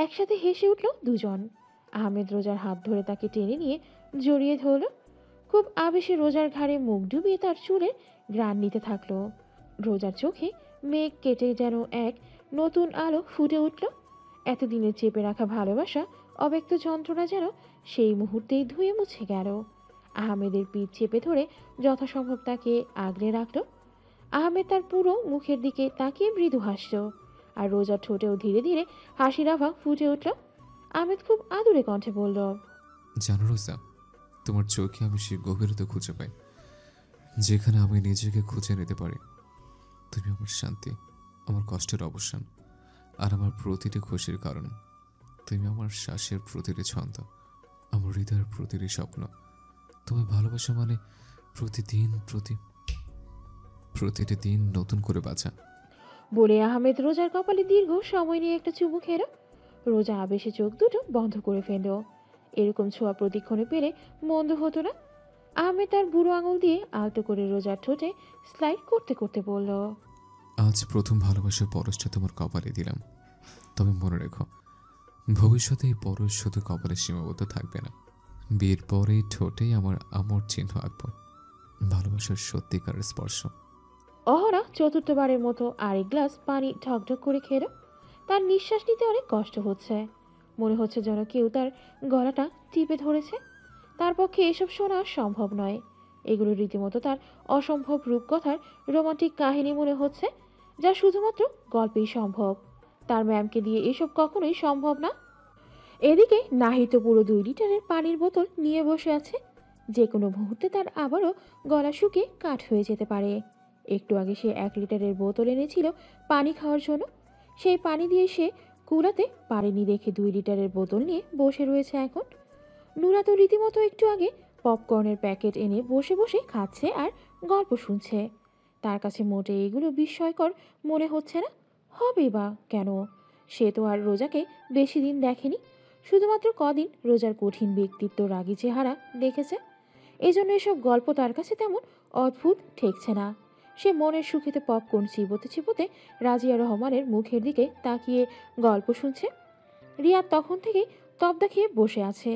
একসাথে হেসে উঠল দুজন। আহমেদ রোজার হাত ধরে তাকে টেনে নিয়ে জড়িয়ে ধরল। খুব আবেশে রোজার ঘাড়ে মুখ ডুবিয়ে তার চুলে ঘ্রাণ নিতে থাকলো। রোজার চোখে মেঘ কেটে যেন এক নতুন আলো ফুটে উঠল। এতদিনের চেপে রাখা ভালোবাসা, অব্যক্ত যন্ত্রণা যেন সেই মুহূর্তেই ধুয়ে মুছে গেল। আহমেদের পিঠ চেপে ধরে যথাসম্ভব তাকে আগলে রাখল। আহমেদ তার পুরো মুখের দিকে তাকিয়ে মৃদু হাসল, আর রোজার ঠোঁটেও ধীরে ধীরে হাসির আভা ফুটে উঠল। আহমেদ খুব আদুরে কণ্ঠে বলল, জানো রোজা, তোমার চোখে আমি সেই গভীরতা খুঁজে পাই যেখানে আমি নিজেকে খুঁজে নিতে পারি। তুমি আমার শান্তি, আমার কষ্টের অবসান, আর আমার প্রতিটি খুশির কারণ। তুমি আমার শ্বাসের প্রতিটি ছন্দ, আমার হৃদয়ের প্রতিটি স্বপ্ন। তুমি ভালোবাসা মানে প্রতিটি দিন নতুন করে বাঁচা। বলে আহমেদ রোজার কপালে দীর্ঘ সময় নিয়ে একটা চুমু খেল। রোজা আবেশে চোখ দুটো বন্ধ করে ফেলল। এরকম ছোঁয়া প্রতিক্ষণে পেলে মন্দ হতো না। আহমেদ তার বুড়ো আঙুল দিয়ে আলতো করে রোজার ঠোঁটে স্লাইড করতে করতে বলল, আজ প্রথম ভালোবাসার পরশটা তোমার কপালে দিলাম। তবে মনে রেখো, ভবিষ্যতে এই পরশ শুধু কপালে সীমাবদ্ধ থাকবে না। বিয়ের পরেই ঠোঁটেই আমার আমর চিহ্ন আঁকবো, ভালোবাসার সত্যিকারের স্পর্শ। অহরা চতুর্থবারের মতো আরেক গ্লাস পানি ঢকঢক করে খেল। তার নিঃশ্বাস নিতে অনেক কষ্ট হচ্ছে। মনে হচ্ছে যেন কেউ তার গলাটা টিপে ধরেছে। তার পক্ষে এসব শোনা সম্ভব নয়। এগুলো রীতিমতো তার অসম্ভব রূপকথার রোমান্টিক কাহিনী মনে হচ্ছে, যা শুধুমাত্র গল্পেই সম্ভব। তার ম্যামকে দিয়ে এসব কখনোই সম্ভব না। এদিকে নাহিদ পুরো 2 লিটারের পানির বোতল নিয়ে বসে আছে। যে কোনো মুহূর্তে তার আবারও গলা শুকিয়ে কাঠ হয়ে যেতে পারে। একটু আগে সে 1 লিটারের বোতল এনেছিল পানি খাওয়ার জন্য। সেই পানি দিয়ে সে কুলাতে পারেনি দেখে 2 লিটারের বোতল নিয়ে বসে রয়েছে এখন। নুরা তো রীতিমতো একটু আগে পপকর্নের প্যাকেট এনে বসে বসে খাচ্ছে আর গল্প শুনছে। তার কাছে মোটে এগুলো বিস্ময়কর মনে হচ্ছে না। হবে বা কেন? সে তো আর রোজাকে বেশি দিন দেখেনি। শুধুমাত্র কদিন রোজার কঠিন ব্যক্তিত্ব, রাগী চেহারা দেখেছে। এজন্য এসব গল্প তার কাছে তেমন অদ্ভুত ঠেকছে না। সে মনের সুখেতে পপকর্ন চিবোতে চিবোতে রাজিয়া রহমানের মুখের দিকে তাকিয়ে গল্প শুনছে। রিয়াদ তখন থেকে তবদা খেয়ে বসে আছে।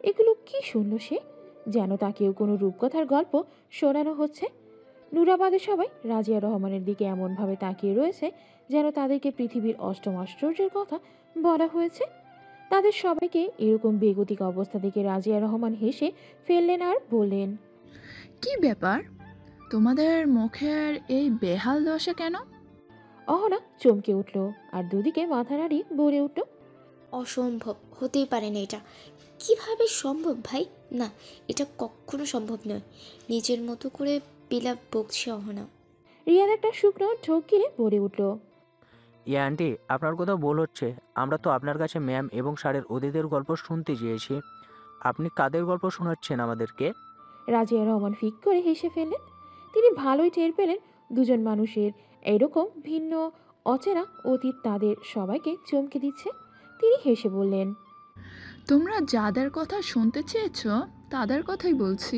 এগুলো কি শুনল সে? যেন তাকেও কোনো রূপকথার গল্প শোনানো হচ্ছে। নুরাবাদে সবাই রাজিয়া রহমানের দিকে এমনভাবে তাকিয়ে রয়েছে যেন তাদেরকে পৃথিবীর অষ্টম আশ্চর্যের কথা বলা হয়েছে। তাদের সবাইকে এরকম বেগতিক অবস্থা দেখে রাজিয়া রহমান হেসে ফেললেন আর বললেন, কি ব্যাপার, তোমাদের মুখের এই বেহাল দশা কেন? অহনা চমকে উঠল আর দুদিকে মাথা নাড়িয়ে বলে উঠল, অসম্ভব, হতেই পারে না এটা। কিভাবে সম্ভব ভাই? না, এটা কখনো সম্ভব নয়। নিজের মতো করে বিলাপ বকছে অহনা। রিয়াদ একটা শুকনো ঢোক গিলে বলে উঠল, ইয়া আন্টি, আপনার কথা ভুল হচ্ছে। আমরা তো আপনার কাছে ম্যাম এবং স্যারের অতিথির গল্প শুনতে চেয়েছি। আপনি কাদের গল্প শোনাচ্ছেন আমাদেরকে? রাজিয়া রহমান ফিক করে হেসে ফেললেন। তিনি ভালোই টের পেলেন দুজন মানুষের এরকম ভিন্ন অচেনা অতীত তাদের সবাইকে চমকে দিচ্ছে। তিনি হেসে বললেন, তোমরা যাদের কথা শুনতে চেয়েছ তাদের কথাই বলছি।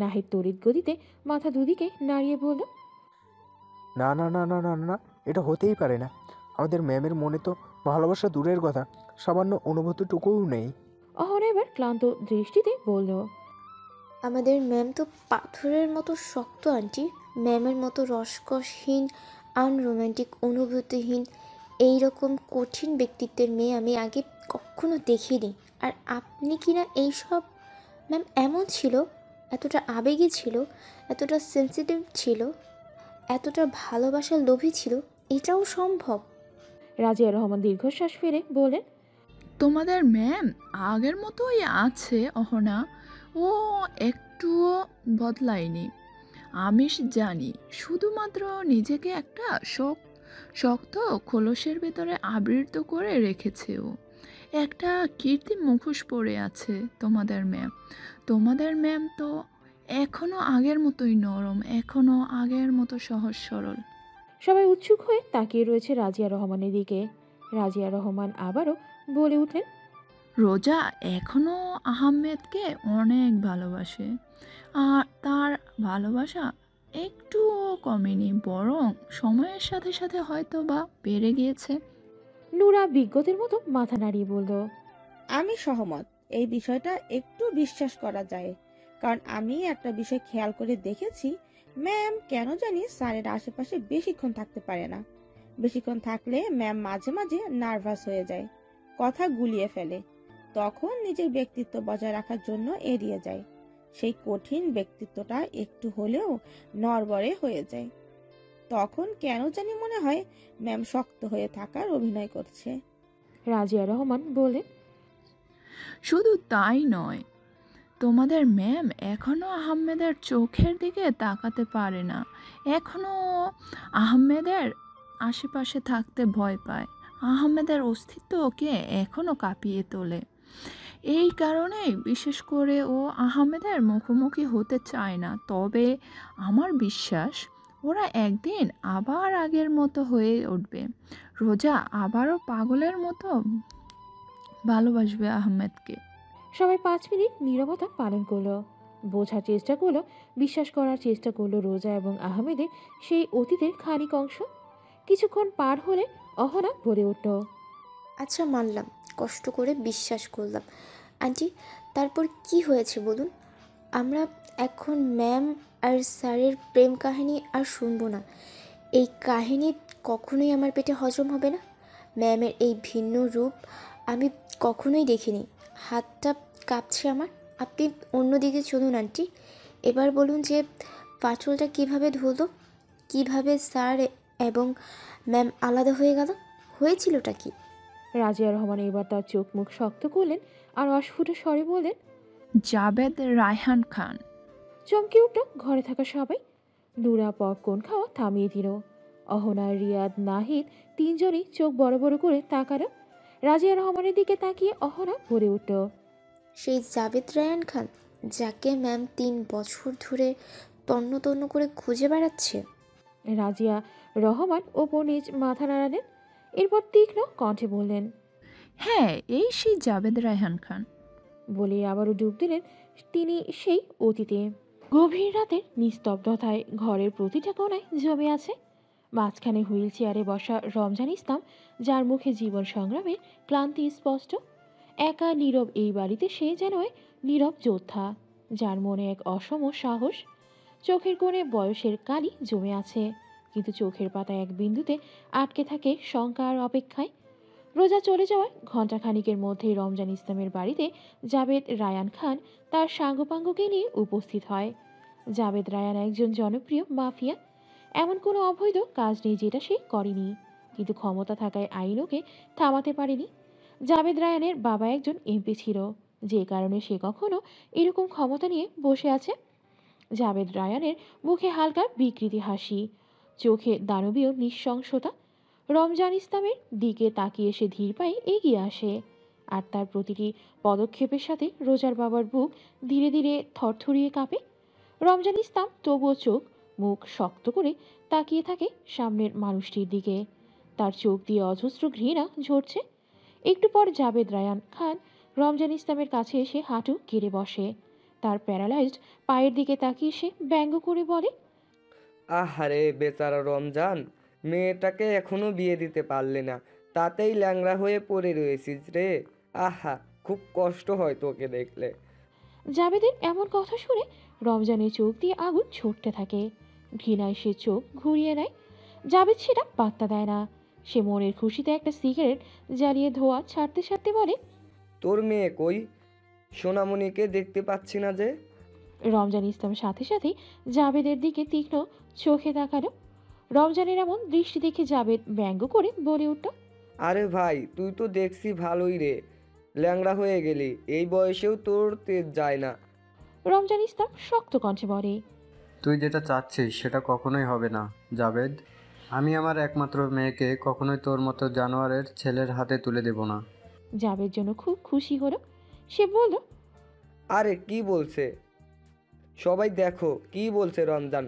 নাহিদ তড়িৎ গতিতে মাথা দুদিকে নাড়িয়ে বলল, না না না না না না, এটা হতেই পারে না। আমাদের ম্যামের মনে তো ভালোবাসা দূরের কথা, সামান্য অনুভূতিটুকুও নেই। অহনা এবার ক্লান্ত দৃষ্টিতে বলল, আমাদের ম্যাম তো পাথরের মতো শক্ত আন্টি। ম্যামের মতো রসকসহীন, আনরোম্যান্টিক, অনুভূতিহীন এই রকম কঠিন ব্যক্তিত্বের মেয়ে আমি আগে কখনো দেখিনি। আর আপনি কি না এইসব? ম্যাম এমন ছিল, এতটা আবেগী ছিল, এতটা সেন্সিটিভ ছিল, এতটা ভালোবাসার লোভী ছিল, এটাও সম্ভব? রাজিয়া রহমান দীর্ঘশ্বাস ফেলে বলেন, তোমাদের ম্যাম আগের মতোই আছে অহনা, ও একটুও বদলায়নি। আমি জানি, শুধুমাত্র নিজেকে একটা শক্ত খোলসের ভেতরে আবৃত করে রেখেছে ও। একটা কীর্তি মুখোশ পরে আছে তোমাদের ম্যাম। তোমাদের ম্যাম তো এখনো আগের মতোই নরম, এখনো আগের মতো সহজ সরল। সবাই উৎসুক হয়ে তাকিয়ে রয়েছে রাজিয়া রহমানের দিকে। রাজিয়া রহমান আবারও বলে উঠলেন, রোজা এখনো আহমেদকে অনেক ভালোবাসে, আর তার ভালোবাসা একটুও কমেনি, বরং সময়ের সাথে সাথে হয়তো বা বেড়ে গিয়েছে। নুরা বিজ্ঞদের মতো মাথা নাড়িয়ে বলল, আমি সহমত। এই বিষয়টা একটু বিশ্বাস করা যায়, কারণ আমি একটা বিষয় খেয়াল করে দেখেছি, ম্যাম কেন জানি স্যারের আশেপাশে বেশিক্ষণ থাকতে পারে না। বেশিক্ষণ থাকলে ম্যাম মাঝে মাঝে নার্ভাস হয়ে যায়, কথা গুলিয়ে ফেলে, তখন নিজের ব্যক্তিত্ব বজায় রাখার জন্য এড়িয়ে যায়। সেই কঠিন ব্যক্তিত্বটা একটু হলেও নড়বড়ে হয়ে যায়। তখন কেন জানি মনে হয় ম্যাম শক্ত হয়ে থাকার অভিনয় করছে। রাজিয়া রহমান বললেন, শুধু তাই নয়, তোমাদের ম্যাম এখনো আহমেদের চোখের দিকে তাকাতে পারে না, এখনো আহমেদের আশেপাশে থাকতে ভয় পায়, আহমেদের অস্তিত্ব ওকে এখনো কাঁপিয়ে তোলে। এই কারণেই বিশেষ করে ও আহমেদের মুখোমুখি হতে চায় না। তবে আমার বিশ্বাস ওরা একদিন আবার আগের মতো হয়ে উঠবে, রোজা আবারও পাগলের মতো ভালোবাসবে আহমেদকে। সবাই 5 মিনিট নীরবতা পালন করলো, বোঝার চেষ্টা করলো, বিশ্বাস করার চেষ্টা করলো রোজা এবং আহমেদের সেই অতীতের খানিক অংশ। কিছুক্ষণ পার হলে অহনা বলে উঠল, আচ্ছা মানলাম, কষ্ট করে বিশ্বাস করলাম। আন্টি, তারপর কি হয়েছে বলুন? আমরা এখন ম্যাম আর স্যারের প্রেম কাহিনী আর শুনবো না। এই কাহিনী কখনোই আমার পেটে হজম হবে না। ম্যামের এই ভিন্ন রূপ আমি কখনোই দেখিনি। হাতটা কাঁপছে আমার। আপনি অন্যদিকে চলুন আন্টি। এবার বলুন যে পাঁচলটা কিভাবে ধুলো, কিভাবে স্যার এবং ম্যাম আলাদা হয়ে গেল, হয়েছিলটা কি? রাজিয়া রহমান এবার তার চোখ মুখ শক্ত করলেন আর অস্ফুট স্বরে বললেন, জাবেদ রায়হান খান। চমকে উঠল ঘরে থাকা সবাই। নুরা পপকর্ন খাওয়া থামিয়ে দিল। অহনা, রিয়াদ, নাহিদ তিনজনই চোখ বড় বড় করে তাকালো। রাজিয়া রহমানের দিকে তাকিয়ে অহনা বলে উঠল, সেই জাবেদ রায়ান খান যাকে ম্যাম 3 বছর ধরে তন্ন তন্ন করে খুঁজে বেড়াচ্ছে। রাজিয়া রহমান ওপর নিজ মাথা নাড়ালেন, এরপর তীক্ষ্ণ কণ্ঠে বললেন, হ্যাঁ, এই সেই জাবেদ রায়হান খান। বলে আবারও ডুব দিলেন তিনি সেই অতীতে। গভীর রাতের নিস্তব্ধতায় ঘরের প্রতিটা কোণায় জমে আছে। মাঝখানে হুইল চেয়ারে বসা রমজান ইসলাম, যার মুখে জীবন সংগ্রামের ক্লান্তি স্পষ্ট। একা নীরব এই বাড়িতে সে যেন এক নীরব যোদ্ধা, যার মনে এক অসম সাহস। চোখের কোণে বয়সের কালি জমে আছে, কিন্তু চোখের পাতায় এক বিন্দুতে আটকে থাকে শঙ্কা আর অপেক্ষায়। রোজা চলে যাওয়ার ঘণ্টাখানিকের মধ্যেই রমজান ইসলামের বাড়িতে জাবেদ রায়ান খান তার সাঙ্গপাঙ্গকে নিয়ে উপস্থিত হয়। জাবেদ রায়ান একজন জনপ্রিয় মাফিয়া। এমন কোনো অবৈধ কাজ নেই যেটা সে করেনি, কিন্তু ক্ষমতা থাকায় আইন ওকে থামাতে পারেনি। জাবেদ রায়ানের বাবা একজন এমপি ছিল, যে কারণে সে কখনো এরকম ক্ষমতা নিয়ে বসে আছে। জাবেদ রায়ানের মুখে হালকা বিকৃতি হাসি, চোখে দানবীয় নৃশংসতা। রমজান ইসলামের দিকে তাকিয়ে সে ধীর পায়ে এগিয়ে আসে, আর তার প্রতিটি পদক্ষেপের সাথে রোজার বাবার বুক ধীরে ধীরে থরথরিয়ে কাঁপে। রমজান ইসলাম তবুও চোখ মুখ শক্ত করে তাকিয়ে থাকে সামনের মানুষটির দিকে। তার চোখ দিয়ে অজস্র ঘৃণা ঝরছে। একটু পর জাবেদ রায়ান খান রমজান ইসলামের কাছে এসে হাঁটু গেড়ে বসে। তার প্যারালাইজড পায়ের দিকে তাকিয়ে সে ব্যঙ্গ করে বলে, আহারে বেচারা রমজান, মেয়েটাকে এখনো বিয়ে দিতে পারলে না, তাতেই ল্যাংড়া হয়ে পড়ে রয়েছিস রে। আহা, খুব কষ্ট হয় তোকে দেখলে। জাবেদের এমন কথা শুনে রমজানের চোখ দিয়ে আগুন ছুটতে থাকে। ঘৃণায় সে চোখ ঘুরিয়ে নেয়। জাবেদ সেটা পাত্তা দেয় না। সে মনের খুশিতে একটা সিগারেট জ্বালিয়ে ধোঁয়া ছাড়তে ছাড়তে বলে, তোর মেয়ে কই? সোনামণিকে দেখতে পাচ্ছি না যে। রমজান ইসলাম সাথে সাথে জাবেদের দিকে তীক্ষ্ণ চোখে তাকালো। রমজানের এমন দৃষ্টি দেখে জাবেদ ব্যঙ্গ করে বলে উঠল, আরে ভাই, তুই তো দেখছি ভালোই রে, ল্যাংড়া হয়ে গেলি, এই বয়সেও তোর তেজ যায় না। রমজান ইসলাম শক্ত কণ্ঠে বলে, তুই যেটা চাচ্ছিস সেটা কখনোই হবে না জাবেদ। আমি আমার একমাত্র মেয়েকে কখনোই তোর মতো জানোয়ারের ছেলের হাতে তুলে দেব না। জাবেদ জন্য খুব খুশি হলো। সে বলল, আরে কি বলছে সবাই, দেখো কি বলছে রমজান।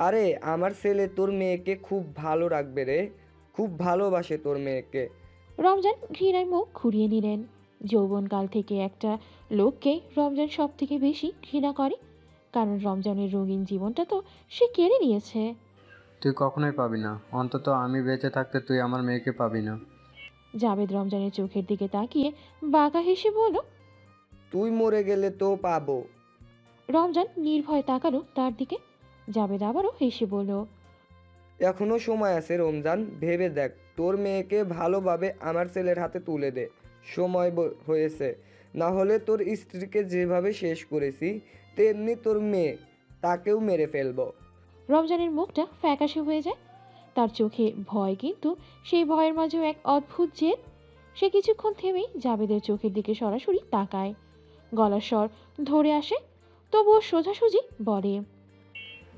আরে আমার ছেলে তোর মেয়েকে খুব ভালো রাখবে রে, খুব ভালোবাসে তোর মেয়েকে। রমজান ঘৃণায় মুখ ঘুরিয়ে নিলেন। যৌবনকাল থেকে একটা লোককে রমজান সব থেকে বেশি ঘৃণা করে, কারণ রমজানের রঙিন জীবনটা তো সে কেড়ে নিয়েছে। তুই কখনোই পাবি না, অন্তত আমি বেঁচে থাকতে তুই আমার মেয়েকে পাবি না। জাবেদ রমজানের চোখের দিকে তাকিয়ে বাঁকা হেসে বলল। তুই মরে গেলে তো পাবো। রমজান নির্ভয়ে তাকালো তার দিকে। জাবেদ আবারও হেসে বলল। এখনো সময় আছে রমজান, ভেবে দেখ, তোর মেয়েকে ভালোভাবে আমার ছেলের হাতে তুলে দে। সময় হয়েছে, না হলে তোর স্ত্রীকে যেভাবে শেষ করেছি তেমনি তোর মেয়ে, তাকেও মেরে ফেলবো। রমজানের মুখটা ফ্যাকাশে হয়ে যায়। তার চোখে ভয়, কিন্তু সেই ভয়ের মাঝেও এক অদ্ভুত জেদ। সে কিছুক্ষণ থেমেই জাবেদের চোখের দিকে সরাসরি তাকায়। গলার স্বর ধরে আসে, তবুও সোজাসুজি বলে।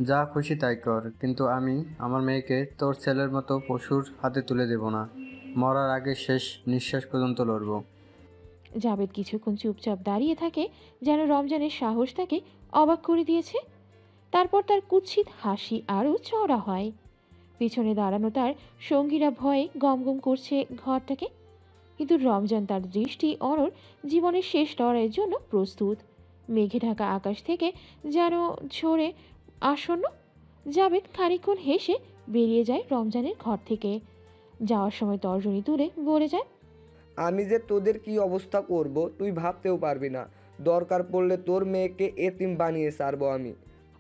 যা খুশি তাই কর, কিন্তু আমি আমার মেয়েকে তোর ছেলের মতো পশুর হাতে তুলে দেব না। মরার আগে শেষ নিঃশ্বাস পর্যন্ত লড়ব। জাবেদ কিছুক্ষণ চুপচাপ দাঁড়িয়ে থাকে, যেন রমজানের সাহস তাকে অবাক করে দিয়েছে। তারপর তার কুৎসিত হাসি আরও চওড়া হয়। পিছনে দাঁড়ানো তার সঙ্গীরা ভয়ে গমগম করছে ঘরটাকে, কিন্তু রমজান তার দৃষ্টি অনর জীবনের শেষ লড়াইয়ের জন্য প্রস্তুত। মেঘে ঢাকা আকাশ থেকে যেন ঝরে আসন্ন। জাবেদ খানিকক্ষণ হেসে বেরিয়ে যায় রমজানের ঘর থেকে। যাওয়ার সময় তর্জনী তুলে বলে যায়। আমি যে তোদের কি অবস্থা করব তুই ভাবতেও পারবি না। দরকার পড়লে তোর মেয়েকে এতিম বানিয়ে ছাড়বো আমি।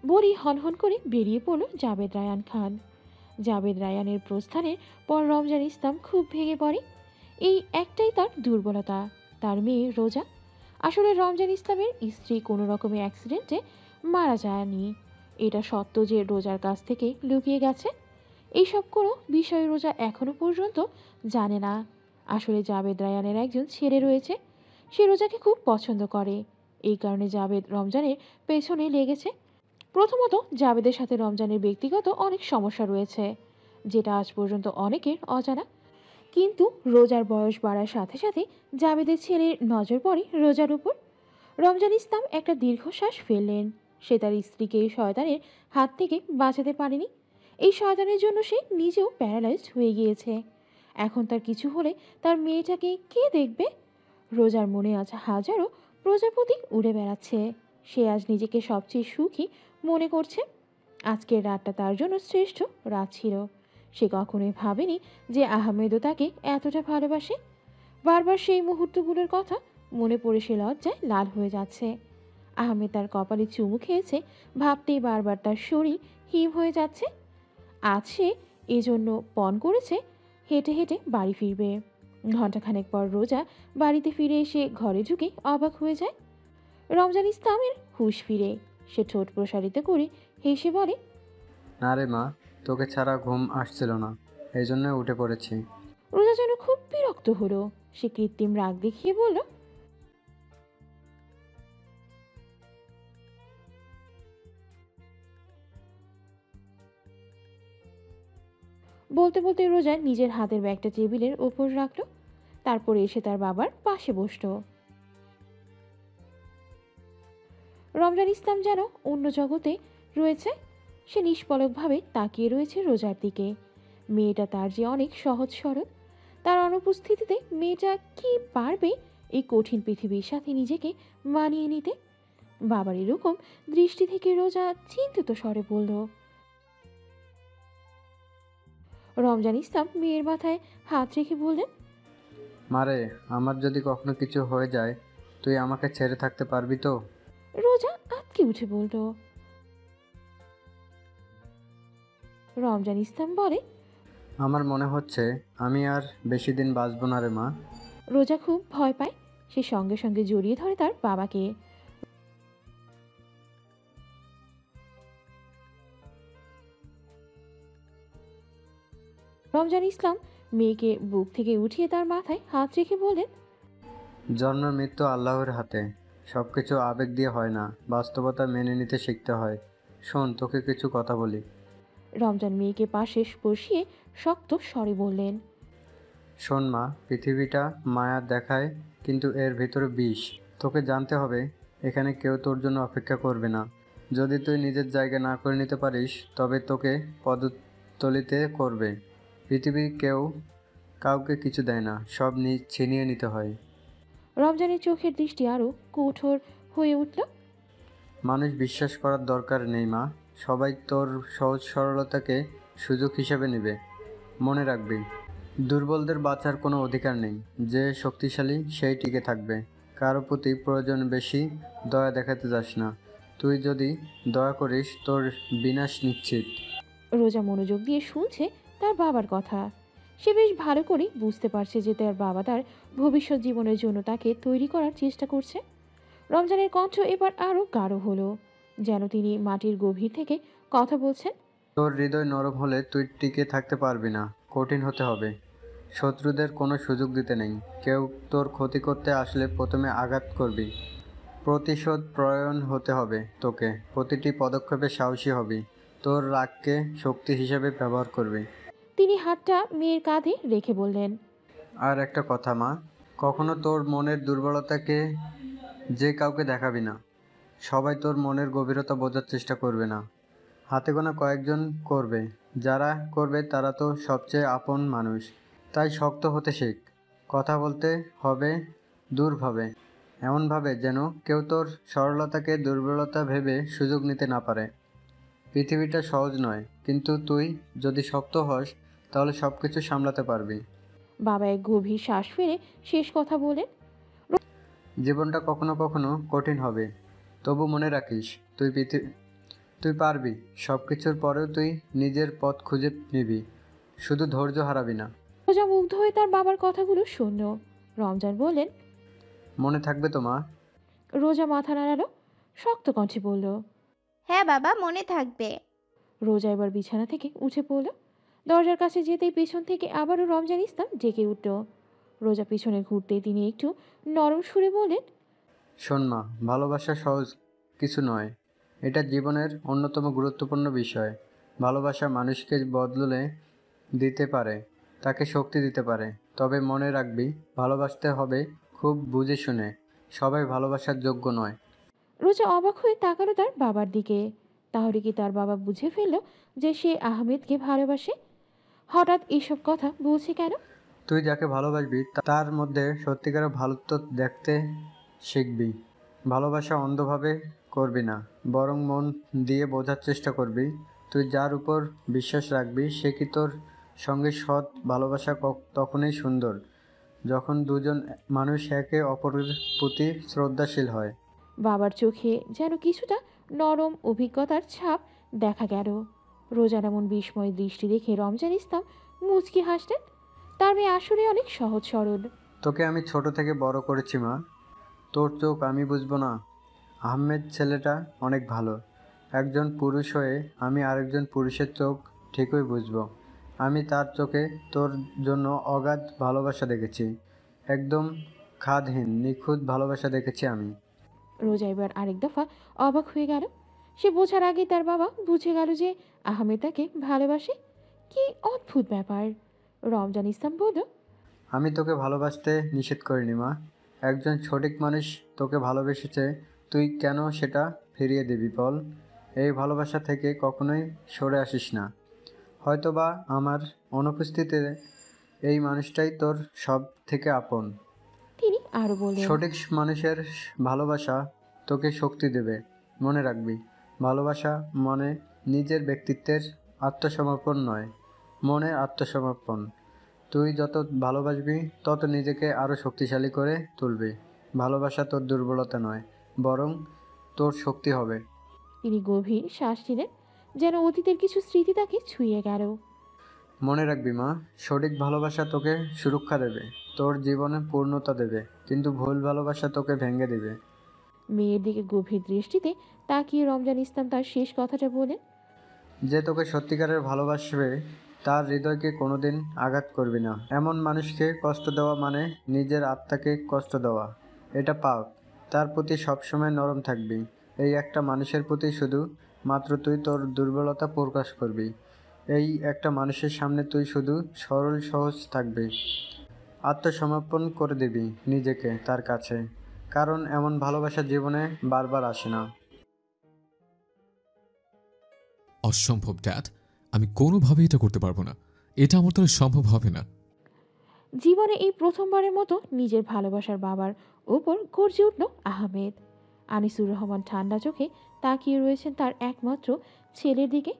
বলি হনহন করে বেরিয়ে পড়ল জাবেদ রায়ান খান। জাবেদ রায়ানের প্রস্থানের পর রমজান ইসলাম খুব ভেঙে পড়ে। এই একটাই তার দুর্বলতা, তার মেয়ে রোজা। আসলে রমজান ইসলামের স্ত্রী কোনো রকমের অ্যাক্সিডেন্টে মারা যায়নি। এটা সত্য যে রোজার কাছ থেকে লুকিয়ে গেছে। এইসব কোনো বিষয় রোজা এখনো পর্যন্ত জানে না। আসলে জাবেদ রায়ানের একজন ছেলে রয়েছে, সে রোজাকে খুব পছন্দ করে। এই কারণে জাবেদ রমজানের পেছনে লেগেছে। প্রথমত, জাবেদের সাথে রমজানের ব্যক্তিগত অনেক সমস্যা রয়েছে, যেটা আজ পর্যন্ত অনেকের অজানা। কিন্তু রোজার বয়স বাড়ার সাথে সাথে জাবেদের ছেলের নজর পড়ে রোজার উপর। রমজান ইসলাম একটা দীর্ঘশ্বাস ফেললেন। সে তার স্ত্রীকে এই শয়তানের হাত থেকে বাঁচাতে পারেনি। এই শয়তানের জন্য সে নিজেও প্যারালাইজড হয়ে গিয়েছে। এখন তার কিছু হলে তার মেয়েটাকে কে দেখবে? রোজার মনে আজ হাজারো প্রজাপতি উড়ে বেড়াচ্ছে। সে আজ নিজেকে সবচেয়ে সুখী মনে করছে। আজকের রাতটা তার জন্য শ্রেষ্ঠ রাত ছিল। সে কখনোই ভাবেনি যে আহমেদও তাকে এতটা ভালোবাসে। বারবার সেই মুহূর্তগুলোর কথা মনে পড়ে সে লজ্জায় লাল হয়ে যাচ্ছে। আহমেদ তার কপালে চুমু খেয়েছে, ভাবতেই বারবার তার শরীর হিম হয়ে যাচ্ছে। আজ সে এজন্য পণ করেছে হেঁটে হেঁটে বাড়ি ফিরবে। ঘণ্টাখানেক পর রোজা বাড়িতে ফিরে এসে ঘরে ঢুকে অবাক হয়ে যায়। রমজান ইসলামের হুঁশ ফিরে। সে ঠোঁট প্রসারিত করে হেসে বলে। না রে মা, তোকে ছাড়া ঘুম আসছিল না, এই জন্য উঠে পড়েছি। রোজা যেন খুব বিরক্ত হলো। সে কৃত্রিম রাগ দেখিয়ে বলল। বলতে বলতে রোজা নিজের হাতের ব্যাগটা টেবিলের ওপর রাখলো। তারপরে এসে তার বাবার পাশে বসলো। রমজান ইসলাম যেন অন্য জগতে রয়েছে। সে নিষ্পলকভাবে তাকিয়ে রয়েছে রোজার দিকে। মেয়েটা তার যে অনেক সহজ সরল। তার অনুপস্থিতিতে মেয়েটা কি পারবে এই কঠিন পৃথিবীর সাথে নিজেকে মানিয়ে নিতে? বাবার এরকম দৃষ্টি থেকে রোজা চিন্তিত স্বরে বলল। রমজান ইসলাম মেয়ের মাথায় হাত রেখে বললেন। মারে, আমার যদি কখনো কিছু হয়ে যায়, তুই আমাকে ছেড়ে থাকতে পারবি তো? রোজা আঁতকে উঠে বলল। রমজান ইসলাম বলে। আমার মনে হচ্ছে আমি আর বেশি দিন বাঁচবো না রে মা। রোজা খুব ভয় পায়। সে সঙ্গে সঙ্গে জড়িয়ে ধরে তার বাবাকে। রমজান ইসলাম মেয়েকে বুক থেকে উঠিয়ে তার মাথায় হাত রেখে বললেন। জন্ম মৃত্যু আল্লাহর হাতে, সব কিছু আবেগ দিয়ে হয় না, বাস্তবতা মেনে নিতে শিখতে হয়। শোন, তোকে কিছু কথা বলি। রমজান মেয়েকে পাশে বসিয়ে শক্ত স্বরে বললেন। শোন মা, পৃথিবীটা মায়া দেখায়, কিন্তু এর ভিতরে বিষ। তোকে জানতে হবে, এখানে কেউ তোর জন্য অপেক্ষা করবে না। যদি তুই নিজের জায়গা না করে নিতে পারিস, তবে তোকে পদতলিতে করবে। পৃথিবী কেউ কাউকে কিছু দেয় না, সব ছিনিয়ে নিতে হয়। রমজানের চোখের দৃষ্টি আরো কঠোর হয়ে উঠল। মানুষ বিশ্বাস করার দরকার নেই মা, সবাই তোর সহজ সরলতাকে সুযোগ হিসেবে নেবে। মনে রাখবি, দুর্বলদের বাঁচার কোনো অধিকার নেই। যে শক্তিশালী সেই টিকে থাকবে। কারো প্রতি প্রয়োজন বেশি দয়া দেখাতে যাস না। তুই যদি দয়া করিস তোর বিনাশ নিশ্চিত। রোজা মনোযোগ দিয়ে শুনছে তার বাবার কথা। সে বেশ ভালো করে বুঝতে পারছে যে তার বাবা তার ভবিষ্যৎ জীবনের জন্য তাকে তৈরি করার চেষ্টা করছে। রমজানের কণ্ঠ এবার আরও গাঢ় হলো, যেন তিনি মাটির গভীর থেকে কথা বলছেন। তোর হৃদয় নরম হলে তুই টিকে থাকতে পারবি না। কঠিন হতে হবে। শত্রুদের কোনো সুযোগ দিতে নেই। কেউ তোর ক্ষতি করতে আসলে প্রথমে আঘাত করবি। প্রতিশোধ প্রয়ণ হতে হবে তোকে। প্রতিটি পদক্ষেপে সাহসী হবি। তোর রাগকে শক্তি হিসেবে ব্যবহার করবি। তিনি হাতটা মেয়ের কাঁধে রেখে বললেন, আর একটা কথা মা, কখনো তোর মনের দুর্বলতাকে যে কাউকে দেখাবি না। সবাই তোর মনের গভীরতা বোঝার চেষ্টা করবে না। হাতে গোনা কয়েকজন করবে। যারা করবে তারা তো সবচেয়ে আপন মানুষ। তাই শক্ত হতে শেখ। কথা বলতে হবে দূরভাবে, এমনভাবে যেন কেউ তোর সরলতাকে দুর্বলতা ভেবে সুযোগ নিতে না পারে। পৃথিবীটা সহজ নয়, কিন্তু তুই যদি শক্ত হস তাহলে সব কিছু সামলাতে পারবি। বাবা এক গভীর শ্বাস ফেলে শেষ কথা বলেন। জীবনটা কখনো কখনো কঠিন হবে, তবু মনে রাখিস তুই পারবি। সব কিছুর পরেও তুই নিজের পথ খুঁজে নিবি। শুধু ধৈর্য হারাবি না। রোজা মুগ্ধ হয়ে তার বাবার কথাগুলো শুনল। রমজান বললেন, মনে থাকবে তো মা? রোজা মাথা নাড়ালো, শক্ত কণ্ঠে বলল। হ্যাঁ বাবা, মনে থাকবে। রোজা এবার বিছানা থেকে উঠে পড়ল। দরজার কাছে যেতেই পেছন থেকে আবারও রমজান ইসলাম ডেকে উঠল। রোজা পিছনে ঘুরতেই তিনি একটু নরম সুরে বলেন, শোন মা, ভালোবাসা সহজ কিছু নয়। এটা জীবনের অন্যতম গুরুত্বপূর্ণ বিষয়। ভালোবাসা মানুষকে বদলে দিতে পারে, তাকে শক্তি দিতে পারে। তবে মনে রাখবি, ভালোবাসতে হবে খুব বুঝে শুনে। সবাই ভালোবাসার যোগ্য নয়। রোজা অবাক হয়ে তাকালো তার বাবার দিকে। তাহলে কি তার বাবা বুঝে ফেলল যে সে আহমেদকে ভালোবাসে? হঠাৎ এসব কথা বলছে কেন? তুই যাকে ভালোবাসবি তার মধ্যে সত্যিকারের ভালোত্ব দেখতে শিখবি। ভালোবাসা অন্ধভাবে করবি না, বরং মন দিয়ে বোঝার চেষ্টা করবি। তুই যার উপর বিশ্বাস রাখবি সে কি তোর সঙ্গে সৎ। ভালোবাসা তখনই সুন্দর যখন দুজন মানুষ একে অপরের প্রতি শ্রদ্ধাশীল হয়। বাবার চোখে যেন কিছুটা নরম অভিজ্ঞতার ছাপ দেখা গেল। রোজার এমন বিস্ময় দৃষ্টি দেখে রমজান ইসলাম মুচকি হাসলেন। তার মেয়ে আসলে অনেক সহজ সরল। তোকে আমি ছোট থেকে বড় করেছি মা, তোর চোখ আমি বুঝবো না? আহমেদ ছেলেটা অনেক ভালো। একজন পুরুষ হয়ে আমি আরেকজন পুরুষের চোখ ঠিকই বুঝবো। আমি তার চোখে তোর জন্য অগাধ ভালোবাসা দেখেছি। একদম খাদহীন নিখুঁত ভালোবাসা দেখেছি আমি। রোজা এবার আরেক দফা অবাক হয়ে গেল। সে বোঝার আগে তার বাবা বুঝে গেল যে আহমেদ তাকে ভালোবাসে। কি অদ্ভুত ব্যাপার! রমজান ইসলাম বলল, আমি তোকে ভালোবাসতে নিষেধ করিনি মা। একজন সঠিক মানুষ তোকে ভালোবেসেছে, তুই কেন সেটা ফিরিয়ে দিবি বল? এই ভালোবাসা থেকে কখনোই সরে আসিস না। হয়তোবা আমার অনুপস্থিতিতে এই মানুষটাই তোর সব থেকে আপন। তিনি আরো বললেন, সঠিক মানুষের ভালোবাসা তোকে শক্তি দেবে। মনে রাখবি, ভালোবাসা মানে নিজের ব্যক্তিত্বের আত্মসমর্পণ নয়, মনের আত্মসমর্পণ। তুই যত ভালোবাসবি তত নিজেকে আরও শক্তিশালী করে তুলবি। ভালোবাসা তোর দুর্বলতা নয়, বরং তোর শক্তি হবে। তিনি গভীর শ্বাস নিলেন, যেন অতীতের কিছু স্মৃতি তাকে ছুঁয়ে গেল। মনে রাখবি মা, সঠিক ভালোবাসা তোকে সুরক্ষা দেবে, তোর জীবনে পূর্ণতা দেবে, কিন্তু ভুল ভালোবাসা তোকে ভেঙে দেবে। মেয়ের দিকে গভীর দৃষ্টিতে তাকিয়ে রমজান ইসলাম তার শেষ কথাটা বলেন, যে তোকে সত্যিকারের ভালোবাসবে তার হৃদয়কে কোনোদিন আঘাত করবি না। এমন মানুষকে কষ্ট দেওয়া মানে নিজের আত্মাকে কষ্ট দেওয়া। এটা পাপ। তার প্রতি সবসময় নরম থাকবি। এই একটা মানুষের প্রতি শুধু মাত্র তুই তোর দুর্বলতা প্রকাশ করবি। এই একটা মানুষের সামনে তুই শুধু সরল সহজ থাকবি। আত্মসমর্পণ করে দিবি নিজেকে তার কাছে, কারণ এমন ভালোবাসা জীবনে বারবার আসে না। অসম্ভব ড্যাড, আমি কোনোভাবেই এটা করতে পারবো না। এটা আমার দ্বারা সম্ভব হবে না। জীবনে এই প্রথমবারের মতো নিজের ভালোবাসার বাবার ওপর গর্জে উঠল আহমেদ। আনিসুর রহমান ঠান্ডা চোখে তাকিয়ে রয়েছেন তার একমাত্র ছেলের দিকে।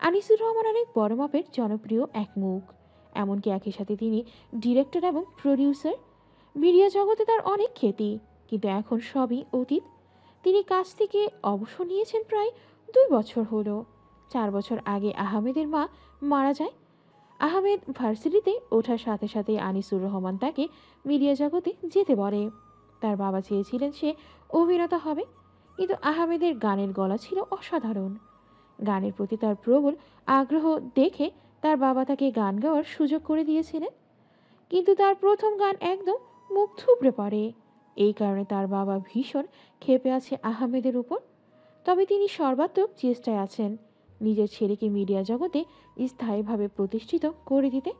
আনিসুর রহমান অনেক বড় মাপের জনপ্রিয় এক মুখ, এমনকি একই সাথে তিনি ডিরেক্টর এবং প্রডিউসার। মিডিয়া জগতে তার অনেক খ্যাতি, কিন্তু এখন সবই অতীত। তিনি কাজ থেকে অবসর নিয়েছেন প্রায় 2 বছর হলো। 4 বছর আগে আহমেদের মা মারা যায়। আহমেদ ভার্সিটিতে ওঠার সাথে সাথে আনিসুর রহমান তাকে মিডিয়া জগতে যেতে বলে। তার বাবা চেয়েছিলেন সে অভিনেতা হবে, কিন্তু আহমেদের গানের গলা ছিল অসাধারণ। গানের প্রতি তার প্রবল আগ্রহ দেখে তার বাবা তাকে গান গাওয়ার সুযোগ করে দিয়েছিলেন, কিন্তু তার প্রথম গান একদম মুখ থুবড়ে পড়ে। এই কারণে তার বাবা ভীষণ ক্ষেপে আছে আহমেদের উপর। তবে তিনি সর্বাত্মক চেষ্টায় আছেন নিজের ছেলেকে মিডিয়া জগতে স্থায়ীভাবে প্রতিষ্ঠিত করে দিতে।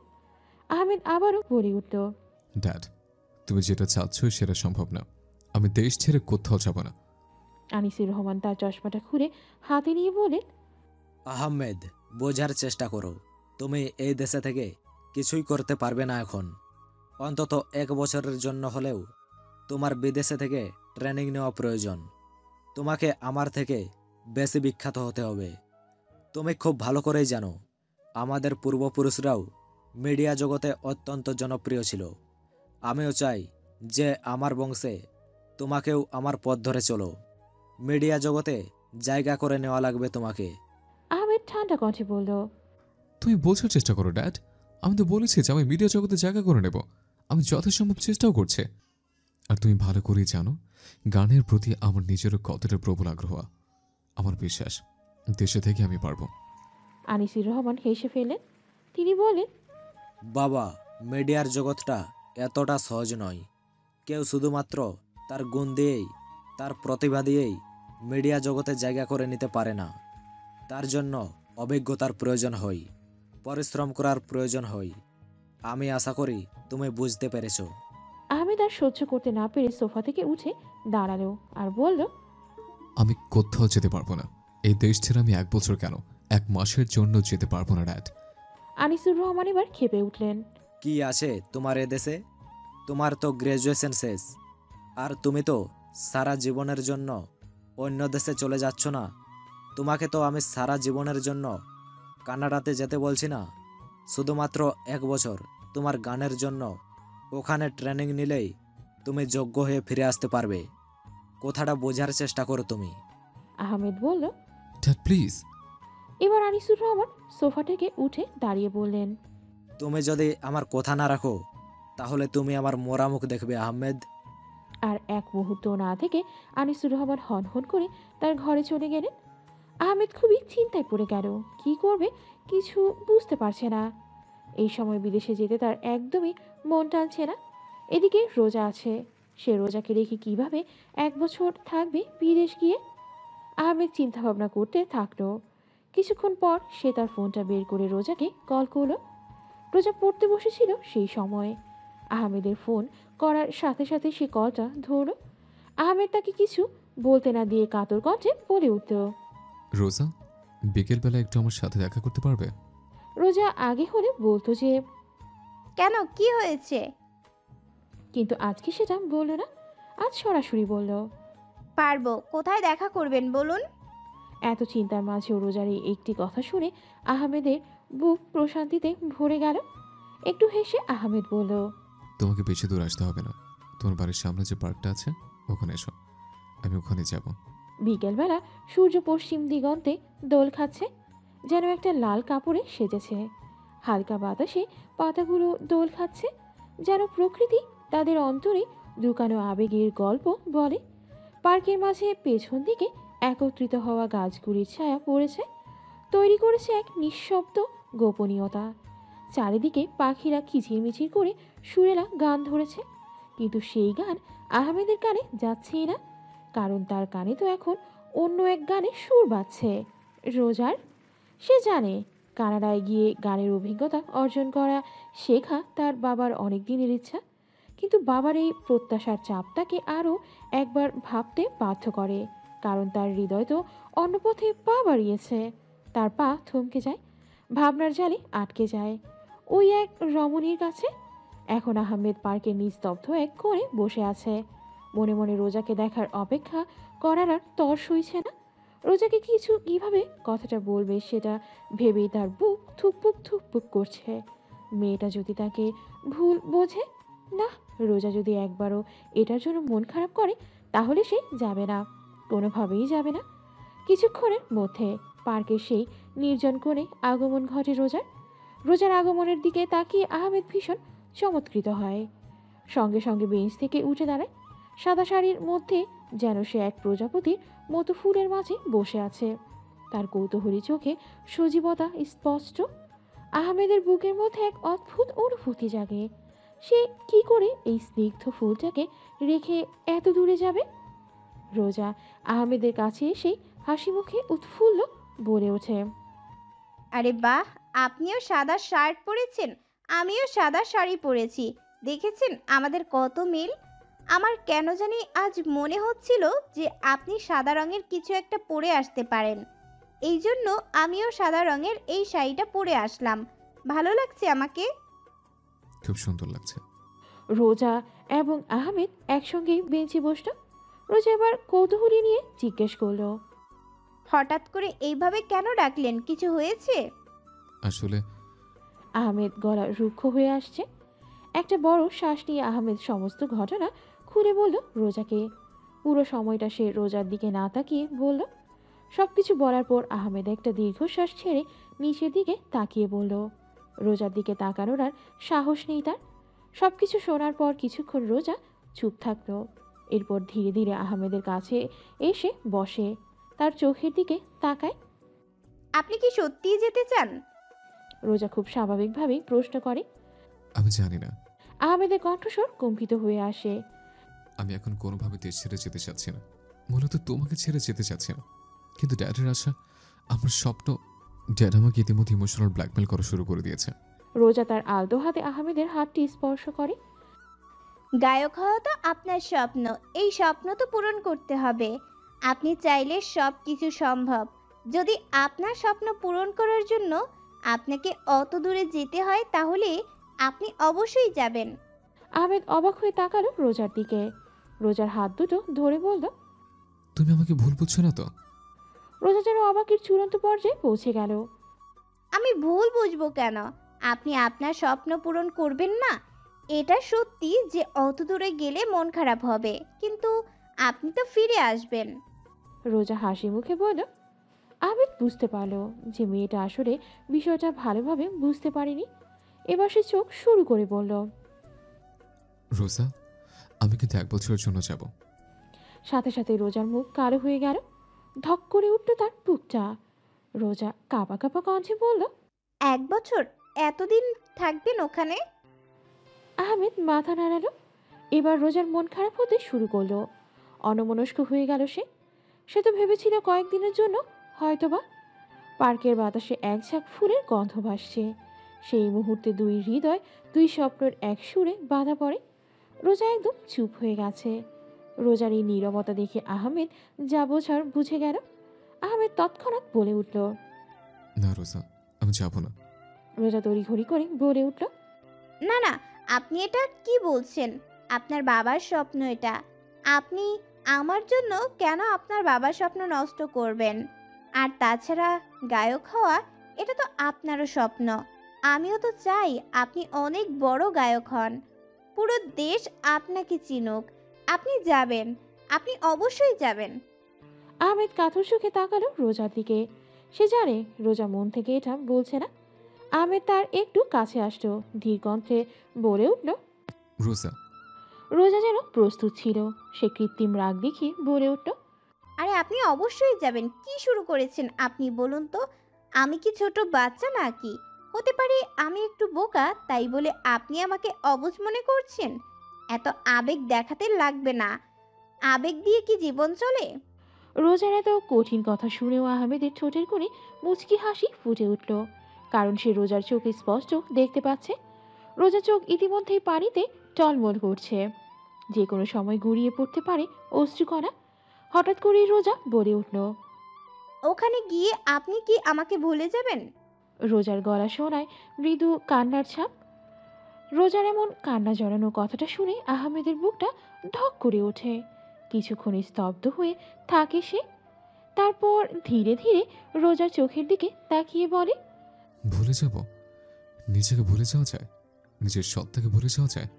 আহমেদ আবারও বলে উঠল, ড্যাড, তুমি যেটা চাচ্ছ সেটা সম্ভব না। আমি দেশ ছেড়ে কোথাও যাব না। আনিসুর রহমান তার চশমাটা খুলে হাতে নিয়ে বলেন, আহমেদ, বোঝার চেষ্টা করো। তুমি এই দেশে থেকে কিছুই করতে পারবে না এখন। অন্তত 1 বছরের জন্য হলেও তোমার বিদেশে থেকে ট্রেনিং নেওয়া প্রয়োজন। তোমাকে আমার থেকে বেশি বিখ্যাত হতে হবে। তুমি খুব ভালো করেই জানো আমাদের পূর্বপুরুষরাও মিডিয়া জগতে অত্যন্ত জনপ্রিয় ছিল। আমিও চাই যে আমার বংশে তোমাকেও আমার পথ ধরে চলো। মিডিয়া জগতে জায়গা করে নেওয়া লাগবে তোমাকে। আহমেদ ঠান্ডা কণ্ঠে বলল, তুমি বোঝার চেষ্টা করো ড্যাড। আমি তো বলেছি যে আমি মিডিয়া জগতে জায়গা করে নেব। আমি যথাসম্ভব চেষ্টাও করছি। আর তুমি ভালো করেই জানো গানের প্রতি আমার নিজেরও কতটা প্রবল আগ্রহ। আমার বিশ্বাস দেশে থেকে আমি পারবো। আনিসুর রহমান হেসে ফেলেন। তিনি বলেন, বাবা, মিডিয়ার জগৎটা এতটা সহজ নয়। কেউ শুধুমাত্র তার গুণ দিয়েই, তার প্রতিভা দিয়েই মিডিয়া জগতে জায়গা করে নিতে পারে না। তার জন্য অভিজ্ঞতার প্রয়োজন হয়, পরিশ্রম করার প্রয়োজন হয়। আমি আশা করি তুমি বুঝতে পেরেছ। আহমেদ আর সহ্য করতে না পেরে সোফা থেকে উঠে দাঁড়ালো আর বলল, আমি কোথাও যেতে পারবো না। এই দেশ ছেড়ে আমি 1 বছর কেন 1 মাসের জন্য যেতে পারবো না ড্যাড। আনিসুর রহমান এবার ক্ষেপে উঠলেন, কি আছে তোমার এ দেশে? তোমার তো গ্র্যাজুয়েশন শেষ, আর তুমি তো সারা জীবনের জন্য অন্য দেশে চলে যাচ্ছ না। তোমাকে তো আমি সারা জীবনের জন্য কানাডাতে যেতে বলছি না। শুধুমাত্র 1 বছর তোমার গানের জন্য ওখানে ট্রেনিং নিলেই তুমি যোগ্য হয়ে ফিরে আসতে পারবে। কথাটা বোঝার চেষ্টা করো তুমি। আহমেদ বলল। Dad please. এবার আনিসুর রহমান সোফা থেকে উঠে দাঁড়িয়ে বললেন, তুমি যদি আমার কথা না রাখো তাহলে তুমি আমার মরা মুখ দেখবে আহমেদ। আর এক মুহূর্ত না থেকে আনিসুর রহমান হনহন করে তার ঘরে চলে গেলেন। আহমেদ খুবই চিন্তায় পড়ে গেল, কি করবে কিছু বুঝতে পারছে না। এই সময় বিদেশে যেতে তার একদমই মন টানছে না। এদিকে রোজা আছে, সে রোজাকে রেখে কিভাবে 1 বছর থাকবে বিদেশ গিয়ে। আহমেদ চিন্তা ভাবনা করতে থাকলো। কিছুক্ষণ পর সে তার ফোনটা বের করে রোজাকে কল করলো। রোজা পড়তে বসেছিল সেই সময়। আহমেদের ফোন করার সাথে সাথে সে কলটা ধরল। আহমেদ তাকে কিছু বলতে না দিয়ে কাতর কণ্ঠে বলে উঠল, রোজা, বিকেলবেলা একটু আমার সাথে দেখা করতে পারবে? রোজা আগে হলে বলতো যে কেন, কি হয়েছে? কিন্তু আজকে সেটা বলল না। আজ সরাসরি বলল, পারবো। কোথায় দেখা করবেন বলুন? এত চিন্তার মাঝেও রোজার এই একটি কথা শুনে আহমেদের বুক প্রশান্তিতে ভরে গেল। একটু হেসে আহমেদ বলল, তোমাকে বেশি দূর আসতে হবে না। তোমার বাড়ির সামনে যে পার্কটা আছে ওখানে এসো, আমি ওখানে যাব। বিকেলবেলা সূর্য পশ্চিম দিগন্তে দোল খাচ্ছে, যেন একটা লাল কাপড়ে সেজেছে। হালকা বাতাসে পাতাগুলো দোল খাচ্ছে, যেন প্রকৃতি তাদের অন্তরে লুকানো আবেগের গল্প বলে। পার্কের মাঝে পেছন দিকে একত্রিত হওয়া গাছগুলির ছায়া পড়েছে, তৈরি করেছে এক নিঃশব্দ গোপনীয়তা। চারিদিকে পাখিরা কিচিরমিচির করে সুরেলা গান ধরেছে, কিন্তু সেই গান আহমেদের কানে যাচ্ছেই না, কারণ তার কানে তো এখন অন্য এক গানে সুর বাজছে রোজার। সে জানে কানাডায় গিয়ে গানের অভিজ্ঞতা অর্জন করা, শেখা তার বাবার অনেক দিনের ইচ্ছা, কিন্তু বাবার এই প্রত্যাশার চাপ তাকে আরও একবার ভাবতে বাধ্য করে, কারণ তার হৃদয় তো অন্য পথে পা বাড়িয়েছে। তার পা থমকে যায়, ভাবনার জালে আটকে যায় ওই এক রমণীর কাছে। এখন আহমেদ পার্কের নিস্তব্ধ এক কোণে বসে আছে, মনে মনে রোজাকে দেখার অপেক্ষা করার আর তর সইছে না। রোজাকে কিছু কিভাবে কথাটা বলবে সেটা ভেবেই তার বুক থুকপুক থুকপুক করছে। মেয়েটা যদি তাকে ভুল বোঝে? না, রোজা যদি একবারও এটার জন্য মন খারাপ করে তাহলে সে যাবে না, কোনোভাবেই যাবে না। কিছুক্ষণের মধ্যে পার্কের সেই নির্জন কোণে আগমন ঘটে রোজার। রোজার আগমনের দিকে তাকিয়ে আহমেদ ভীষণ চমৎকৃত হয়। সঙ্গে সঙ্গে বেঞ্চ থেকে উঠে দাঁড়ায়। সাদা শাড়ির মধ্যে যেন সে এক প্রজাপতির মতো ফুলের মাঝে বসে আছে। তার কৌতূহলী চোখে সজীবতা স্পষ্ট। আহমেদের বুকের মধ্যে এক অদ্ভুত অনুভূতি জাগে। সে কি করে এই স্নিগ্ধ ফুলটাকে রেখে এত দূরে যাবে? রোজা আহমেদের কাছে এসে হাসি মুখে উৎফুল্ল বলে ওঠে, আরে বাহ, আপনিও সাদা শার্ট পরেছেন, আমিও সাদা শাড়ি পরেছি। দেখেছেন আমাদের কত মিল। আমার কেন জানি আজ মনে হচ্ছিল যে আপনি সাদা রঙের কিছু একটা পরে আসতে পারেন। এই জন্য আমিও সাদা রঙের এই শাড়িটা পরে আসলাম। ভালো লাগছে আমাকে। খুব সুন্দর লাগছে। রোজা এবং আহমেদ একসঙ্গেই বেঞ্চে বসল। রোজা এবার কৌতূহলী নিয়ে জিজ্ঞেস করলো, হঠাৎ করে এইভাবে কেন ডাকলেন? কিছু হয়েছে? আসলে আহমেদ গলা রুক্ষ হয়ে আসছে। একটা বড় শ্বাস নিয়ে আহমেদ সমস্ত ঘটনা খুলে বলল রোজাকে। পুরো সময়টা সে রোজার দিকে না তাকিয়ে বলল। সবকিছু বলার পর আহমেদ একটা দীর্ঘশ্বাস ছেড়ে নিচের দিকে তাকিয়ে বলল। রোজার দিকে তাকানোর আর সাহস নেই তার। সবকিছু শোনার পর কিছুক্ষণ রোজা চুপ থাকলো। এরপর ধীরে ধীরে আহমেদের কাছে এসে বসে, তার চোখের দিকে তাকায়। আপনি কি সত্যিই যেতে চান? রোজা খুব স্বাভাবিকভাবেই প্রশ্ন করে। আমি জানি না। আহমেদের কণ্ঠস্বর কম্পিত হয়ে আসে। আমি এখন কোনোভাবে দেশ ছেড়ে যেতে চাচ্ছি না, মূলত তোমাকে ছেড়ে যেতে চাচ্ছি না। কিন্তু ড্যাডের আশা, আমার স্বপ্ন, ড্যাড আমাকে ইতিমধ্যে ইমোশনাল ব্ল্যাকমেল করা শুরু করে দিয়েছে। রোজা তার আলতো হাতে আহমেদের হাতটি স্পর্শ করে। গায়ক হওয়া তো আপনার স্বপ্ন, এই স্বপ্ন তো পূরণ করতে হবে। আপনি চাইলে সব কিছু সম্ভব। যদি আপনার স্বপ্ন পূরণ করার জন্য আপনাকে অত দূরে যেতে হয় তাহলে আপনি অবশ্যই যাবেন। আহমেদ অবাক হয়ে তাকালো রোজার দিকে। রোজার হাত দুটো ধরে বলল, তুমি আমাকে ভুল বুঝছো না তো? রোজা যেন অবাকের চূড়ান্ত পর্যায়ে পৌঁছে গেল। আমি ভুল বুঝবো কেন? আপনি আপনার স্বপ্ন পূরণ করবেন না? এটা সত্যি যে অত দূরে গেলে মন খারাপ হবে, কিন্তু আপনি তো ফিরে আসবেন। রোজা হাসি মুখে বলল। আহমেদ বুঝতে পারল যে মেয়েটা আসলে বিষয়টা ভালোভাবে বুঝতে পারেনি। এবার সে চোখ শুরু করে বলল, রোজা, আমি কিন্তু 1 বছরের জন্য যাব। সাথে সাথে রোজার মুখ কালো হয়ে গেল। ধক করে উঠল তার বুকটা। রোজা কাঁপা কাঁপা কণ্ঠে বলল, 1 বছর? এতদিন থাকবেন ওখানে? আহমেদ মাথা নাড়ালো। এবার রোজার মন খারাপ হতে শুরু করলো। অন্যমনস্ক হয়ে গেল সে। সে তো ভেবেছিল কয়েকদিনের জন্য হয়তোবা। পার্কের বাতাসে এক ঝাঁক ফুলের গন্ধ ভাসছে। সেই মুহূর্তে দুই হৃদয়, দুই স্বপ্নের এক সুরে বাঁধা পড়ে। রোজা একদম চুপ হয়ে গেছে। রোজার এই নীরবতা দেখে আহমেদ যা বোঝার বুঝে গেল। আহমেদ তৎক্ষণাৎ বলে উঠল, না রোজা, আমি যাব না। রোজা তড়িঘড়ি করে বলে উঠল, না না, আপনি এটা কি বলছেন? আপনার বাবার স্বপ্ন এটা। আপনি আমার জন্য কেন আপনার বাবার স্বপ্ন নষ্ট করবেন? আর তাছাড়া গায়ক হওয়া, এটা তো আপনারও স্বপ্ন। আমিও তো চাই আপনি অনেক বড় গায়ক হন, পুরো দেশ আপনাকে চিনুক। আপনি যাবেন, আপনি অবশ্যই যাবেন। আহমেদ কাতর চোখে তাকালো রোজার দিকে। সে জানে রোজা মন থেকে এটা বলছে না। আহমেদ তার একটু কাছে আসলো, ধীর কণ্ঠে বলে উঠল। রোজা। রোজা যেন প্রস্তুত ছিল। সে কৃত্রিম রাগ দেখিয়ে বলে উঠল, আরে আপনি অবশ্যই যাবেন। কি শুরু করেছেন আপনি বলুন তো? আমি কি ছোট বাচ্চা নাকি? হতে পারে আমি একটু বোকা, তাই বলে আপনি আমাকে অবুঝ মনে করছেন? এত আবেগ দেখাতে লাগবে না। আবেগ দিয়ে কি জীবন চলে? রোজার এত কঠিন কথা শুনেও আহমেদের ঠোঁটের কোণে মুচকি হাসি ফুটে উঠল। কারণ সে রোজার চোখে স্পষ্ট দেখতে পাচ্ছে। রোজার চোখ ইতিমধ্যেই পানিতে টলমল করছে। যে কোনো সময় গড়িয়ে পড়তে পারে অশ্রুকণা। হঠাৎ করেই রোজা বলে উঠল, ওখানে গিয়ে আপনি কি আমাকে ভুলে যাবেন? রোজার গলা শোনায় মৃদু কান্নার ছাপ। রোজার এমন কান্না জড়ানো কথাটা শুনে আহমেদের বুকটা ঢক করে ওঠে। কিছুক্ষণ স্তব্ধ হয়ে থাকে সে। তারপর ধীরে ধীরে রোজার চোখের দিকে তাকিয়ে বলে, ভুলে যাব? নিজেকে ভুলে যাওয়া যায়, নিজের সত্তাকে ভুলে যাওয়া যায়,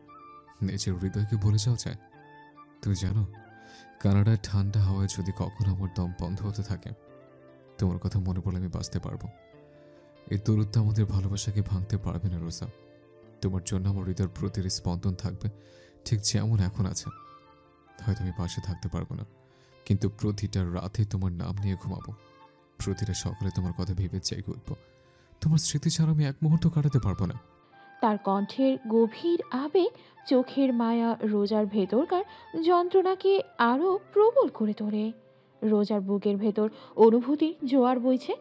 নিজের হৃদয়কে ভুলে যাওয়া যায়। তুমি জানো, কানাডায় ঠান্ডা হাওয়ায় যদি কখনো আমার দম বন্ধ হতে থাকে, তোমার কথা মনে পড়লে আমি বাঁচতে পারবো। এই দূরত্ব আমাদের ভালোবাসাকে ভাঙতে পারবে না রোজা। তোমার জন্য আমার হৃদয়ের প্রতিটি স্পন্দন থাকবে ঠিক যেমন এখন আছে। হয়তো আমি পাশে থাকতে পারবো না, কিন্তু প্রতিটা রাতে তোমার নাম নিয়ে ঘুমাবো। প্রতিটা সকালে তোমার কথা ভেবে জেগে উঠবো। তোমার স্মৃতি ছাড়া আমি এক মুহূর্ত কাটাতে পারবো না। তার কণ্ঠের গভীর আবেগ, চোখের মায়া রোজার ভেতরকার যন্ত্রণাকে আরও প্রবল করে তোলে। রোজার বুকের ভেতর অনুভূতির জোয়ার বইছে।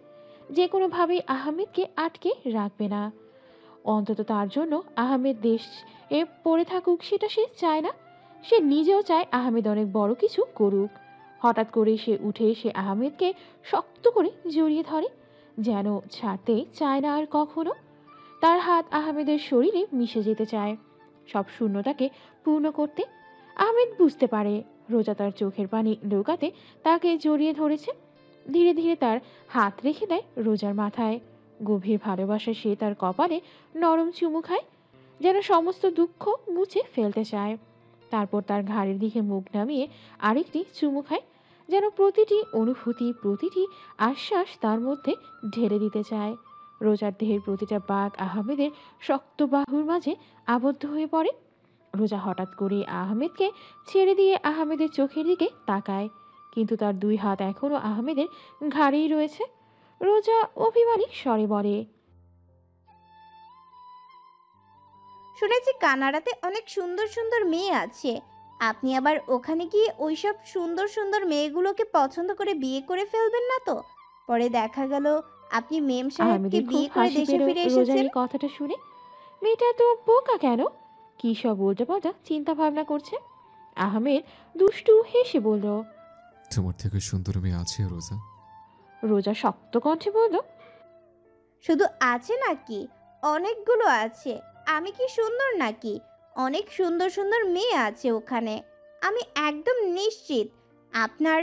যে কোনোভাবেই আহমেদকে আটকে রাখবে না। অন্তত তার জন্য আহমেদ দেশে পড়ে থাকুক, সেটা সে চায় না। সে নিজেও চায় আহমেদ অনেক বড় কিছু করুক। হঠাৎ করে সে উঠে এসে আহমেদকে শক্ত করে জড়িয়ে ধরে, যেন ছাড়তে চায় না আর কখনো। তার হাত আহমেদের শরীরে মিশে যেতে চায়, সব শূন্যতাকে পূর্ণ করতে। আহমেদ বুঝতে পারে রোজা তার চোখের পানি লুকাতে তাকে জড়িয়ে ধরেছে। ধীরে ধীরে তার হাত রেখে দেয় রোজার মাথায়। গভীর ভালোবাসায় সে তার কপালে নরম চুমু খায়, যেন সমস্ত দুঃখ মুছে ফেলতে চায়। তারপর তার ঘাড়ের দিকে মুখ নামিয়ে আরেকটি চুমু খায়, যেন প্রতিটি অনুভূতি, প্রতিটি আশ্বাস তার মধ্যে ঢেলে দিতে চায়। রোজার দেহের প্রতিটা বাঘ আহমেদের শক্ত বাহুর মাঝে আবদ্ধ হয়ে পড়ে। রোজা হঠাৎ করে আহমেদকে ছেড়ে দিয়ে আহমেদের চোখের দিকে তাকায়, কিন্তু তার দুই হাত এখনও আহমেদের ঘাড়েই রয়েছে। রোজা অভিমানী স্বরে বলে, শুনেছি কানাডাতে অনেক সুন্দর সুন্দর মেয়ে আছে। আপনি আবার ওখানে গিয়ে ওইসব সুন্দর সুন্দর মেয়েগুলোকে পছন্দ করে বিয়ে করে ফেলবেন না তো? পরে দেখা গেল আপনি মেম সাহেবকে আহমেদের খুব বিয়ে করে হাসি দেশে পেল ফিরে রোজার এসেছেন। এই কথাটা শুনে। মেয়েটা তো বোকা কেন, কি সব উল্টাপাল্টা চিন্তা ভাবনা করছে। আহমেদ দুষ্টু হেসে বলল। তোমার থেকে সুন্দর মেয়ে আছে রোজা? রোজা শক্ত কণ্ঠে বলল, শুধু আছে নাকি, অনেকগুলো আছে। আমি কি সুন্দর নাকি? অনেক সুন্দর সুন্দর মেয়ে আছে ওখানে। আমি একদম নিশ্চিত আপনার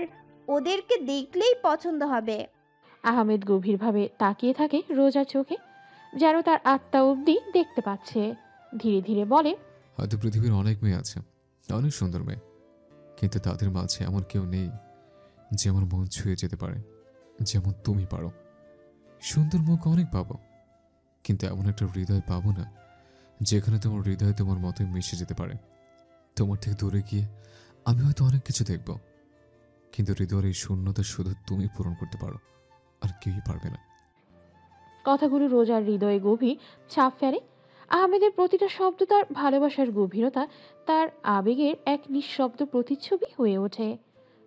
ওদেরকে দেখলেই পছন্দ হবে। আহমেদ গভীরভাবে তাকিয়ে থাকে রোজার চোখে, যেন তার আত্মা অবধি দেখতে পাচ্ছে। ধীরে ধীরে বলে, হয়তো পৃথিবীর অনেক মেয়ে আছে, অনেক সুন্দর মেয়ে, কিন্তু তাদের মাঝে এমন কেউ নেই যে আমার মন ছুঁয়ে যেতে পারে যেমন তুমি পারো। সুন্দর মুখ অনেক পাবো, কিন্তু এমন একটা হৃদয় পাবো না যেখানে তোমার হৃদয় তোমার মতোই মিশে যেতে পারে। তোমার থেকে দূরে গিয়ে আমি হয়তো অনেক কিছু দেখব, কিন্তু হৃদয়ের এই শূন্যতা শুধু তুমি পূরণ করতে পারো, আর কেউই পারবে না। কথাগুলো রোজার হৃদয়ে গভীর ছাপ ফেলে। আহমেদের প্রতিটা শব্দ তার ভালোবাসার গভীরতা, তার আবেগের এক নিঃশব্দ প্রতিচ্ছবি হয়ে ওঠে।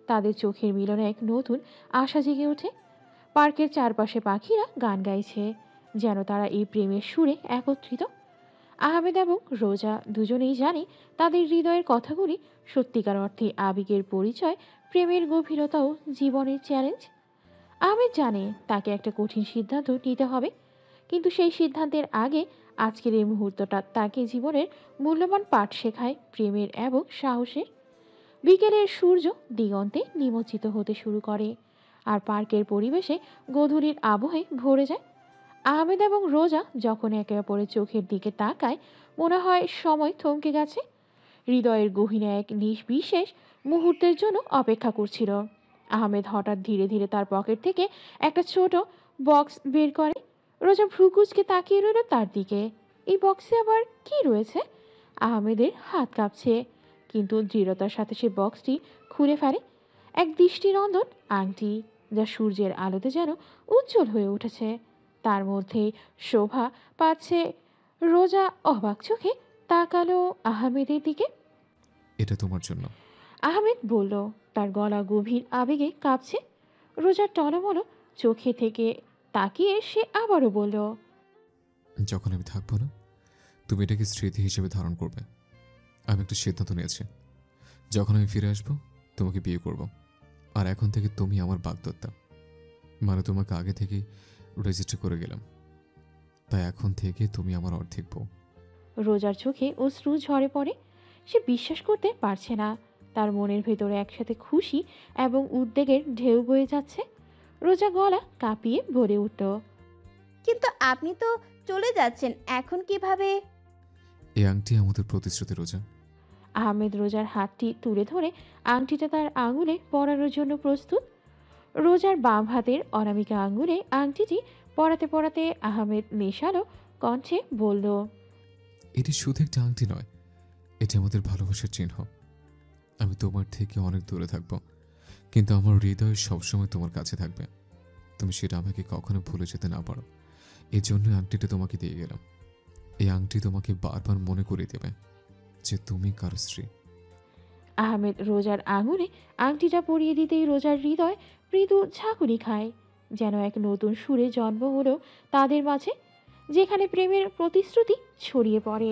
তাদের চোখের মিলনে এক নতুন আশা জেগে ওঠে। পার্কের চারপাশে পাখিরা গান গাইছে, যেন তারা এই প্রেমের সুরে একত্রিত। আহমেদ এবং রোজা দুজনেই জানে তাদের হৃদয়ের কথাগুলি সত্যিকার অর্থে আবেগের পরিচয়, প্রেমের গভীরতাও জীবনের চ্যালেঞ্জ। আহমেদ জানে তাকে একটা কঠিন সিদ্ধান্ত নিতে হবে, কিন্তু সেই সিদ্ধান্তের আগে আজকের এই মুহূর্তটা তাকে জীবনের মূল্যবান পাঠ শেখায়, প্রেমের এবং সাহসের। বিকেলের সূর্য দিগন্তে নিমজ্জিত হতে শুরু করে, আর পার্কের পরিবেশে গোধূলির আবহে ভরে যায়। আহমেদ এবং রোজা যখন একে অপরের চোখের দিকে তাকায়, মনে হয় সময় থমকে গেছে। হৃদয়ের গহীনে এক নির্বিশেষ মুহূর্তের জন্য অপেক্ষা করছিল। আহমেদ হঠাৎ ধীরে ধীরে তার পকেট থেকে একটা ছোট বক্স বের করে। রোজা ভ্রুকুচকে তাকিয়ে রইল তার দিকে। এই বক্সে আবার কি রয়েছে? আহমেদের হাত কাঁপছে, কিন্তু দৃঢ়তার সাথে সে বক্সটি খুলে ফেলে। এক দৃষ্টিনন্দন আংটি, যা সূর্যের আলোতে যেন উজ্জ্বল হয়ে উঠেছে। তার মধ্যে শোভা পাচ্ছে। রোজা অবাক চোখে তাকালো আহমেদের দিকে। এটা তোমার জন্য। আহমেদ বলল, তার গলা গভীর আবেগে কাঁপছে। রোজার টলমলো চোখে থেকে তাকিয়ে সে আবারও বলল, যখন আমি থাকবো না, তুমি এটাকে স্মৃতি হিসেবে ধারণ করবে। আমি একটা সিদ্ধান্ত নিয়েছি, যখন আমি ফিরে আসবো তোমাকে বিয়ে করব, আর এখন থেকে তুমি আমার বাগদত্তা। মানে তোমাকে আগে থেকেই রেজিস্টার করে গেলাম, তাই এখন থেকে তুমি আমার অর্ধেক বউ। রোজার চোখে অশ্রু ঝরে পড়ে। সে বিশ্বাস করতে পারছে না তার মনের ভেতরে একসাথে খুশি এবং উদ্বেগের ঢেউ বয়ে যাচ্ছে। রোজা গলা কাঁপিয়ে ভরে উঠল, কিন্তু আপনি তো চলে যাচ্ছেন এখন কিভাবে? এই আংটি আমাদের প্রতিশ্রুতি রোজা। আহমেদ রোজার হাতটি তুলে ধরে আংটিটা তার আঙুলে পরানোর জন্য প্রস্তুত। রোজার বাম হাতের অনামিকা আঙুলে আংটিটি পরাতে পরাতে আহমেদ নেশালো কণ্ঠে বলল, এটি শুধু একটা আংটি নয়, এটি আমাদের ভালোবাসার চিহ্ন। আমি তোমার থেকে অনেক দূরে থাকব, কিন্তু আমার হৃদয় সবসময় তোমার কাছে থাকবে। তুমি সেটা আমাকে কখনো ভুলে যেতে না পারো। এই জন্য আংটিটা তোমাকে দিয়ে গেলাম। এই আংটি তোমাকে বারবার মনে করিয়ে দেবে যে তুমি কারো স্ত্রী। আহমেদ রোজার আঙুলে আংটিটা পরিয়ে দিতেই রোজার হৃদয় মৃদু ঝাঁকুনি খায়, যেন এক নতুন সুরে জন্ম হলো তাদের মাঝে, যেখানে প্রেমের প্রতিশ্রুতি ছড়িয়ে পড়ে।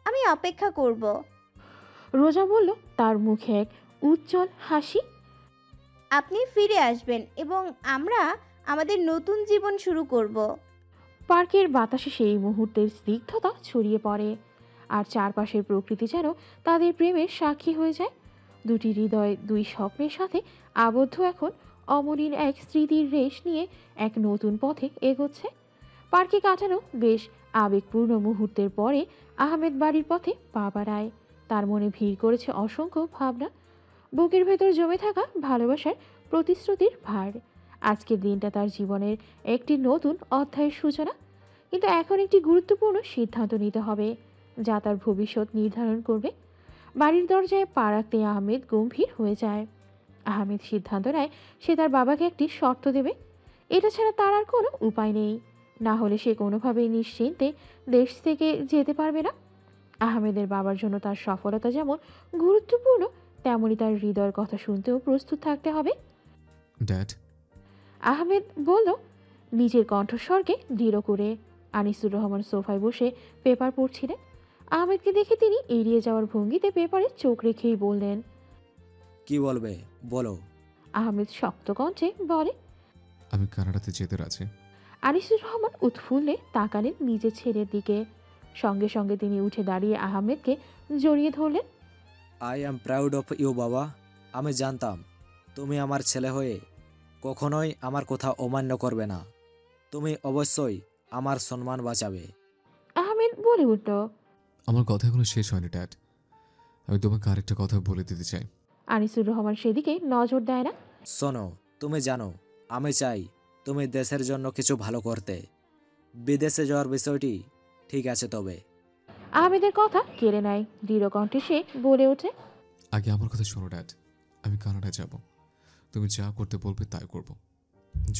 আমি অপেক্ষা করব। রোজা বলল, তার মুখে এক উজ্জ্বল হাসি। আপনি ফিরে আসবেন এবং আমরা আমাদের নতুন জীবন শুরু করব। পার্কের বাতাসে সেই মুহূর্তের স্নিগ্ধতা ছড়িয়ে পড়ে, আর চারপাশের প্রকৃতি যেন তাদের প্রেমের সাক্ষী হয়ে যায়। দুটি হৃদয় দুই স্বপ্নের সাথে আবদ্ধ, এখন অমলিন এক স্মৃতির রেশ নিয়ে এক নতুন পথে এগোচ্ছে। পার্কে কাটানো বেশ আবেগপূর্ণ মুহূর্তের পরে আহমেদ বাড়ির পথে পা বাড়ায়। তার মনে ভিড় করেছে অসংখ্য ভাবনা, বুকের ভেতর জমে থাকা ভালোবাসার প্রতিশ্রুতির ভার। আজকের দিনটা তার জীবনের একটি নতুন অধ্যায়ের সূচনা, কিন্তু এখন একটি গুরুত্বপূর্ণ সিদ্ধান্ত নিতে হবে যা তার ভবিষ্যৎ নির্ধারণ করবে। বাড়ির দরজায় পা রাখতে আহমেদ গম্ভীর হয়ে যায়। আহমেদ সিদ্ধান্ত নেয় সে তার বাবাকে একটি শর্ত দেবে। এটা ছাড়া তার আর কোনো উপায় নেই, না হলে সে কোনোভাবেই নিশ্চিন্তে দেশ থেকে যেতে পারবে না। আহমেদের বাবার জন্য তার সফলতা যেমন গুরুত্বপূর্ণ, তেমনি তার হৃদয়ের কথা শুনতেও প্রস্তুত থাকতে হবে। ড্যাড, আহমেদ বলল, নিজের কণ্ঠস্বরকে দৃঢ় করে। আনিসুর রহমান সোফায় বসে পেপার পড়ছিলেন। আহমেদকে দেখে তিনি এড়িয়ে যাওয়ার ভঙ্গিতে পেপারে চোখ রেখেই বললেন, কি বলবে বলো। আহমেদ শক্ত কণ্ঠে বলে, আমি কানাডাতে যেতে রাজি। আনিসুর রহমান উৎফুল্লে তাকালেন নিজের ছেলের দিকে। সঙ্গে সঙ্গে তিনি উঠে দাঁড়িয়ে আহমেদকে জড়িয়ে ধরলেন। I am proud of you বাবা। আমি জানতাম তুমি আমার ছেলে হয়ে কখনোই আমার কথা অমান্য করবে না। তুমি অবশ্যই আমার সম্মান বাঁচাবে। আহমেদ বলে উঠল, আমার কথা এখনো শেষ হয়নি ড্যাড। আমি তোমাকে আরেকটা কথা বলে দিতে চাই। আনিসুর রহমান সেদিকে নজর দেয় না। শোনো, তুমি জানো আমি চাই তুমি দেশের জন্য কিছু ভালো করতে। বিদেশে যাওয়ার বিষয়টি ঠিক আছে, তবে আহমেদের কথা কেড়ে নেয়। দৃঢ় কণ্ঠে সে বলে ওঠে, আগে আমার কথা শোনো ড্যাড। আমি কানাডা যাব, তুমি যা করতে বলবে তাই করব,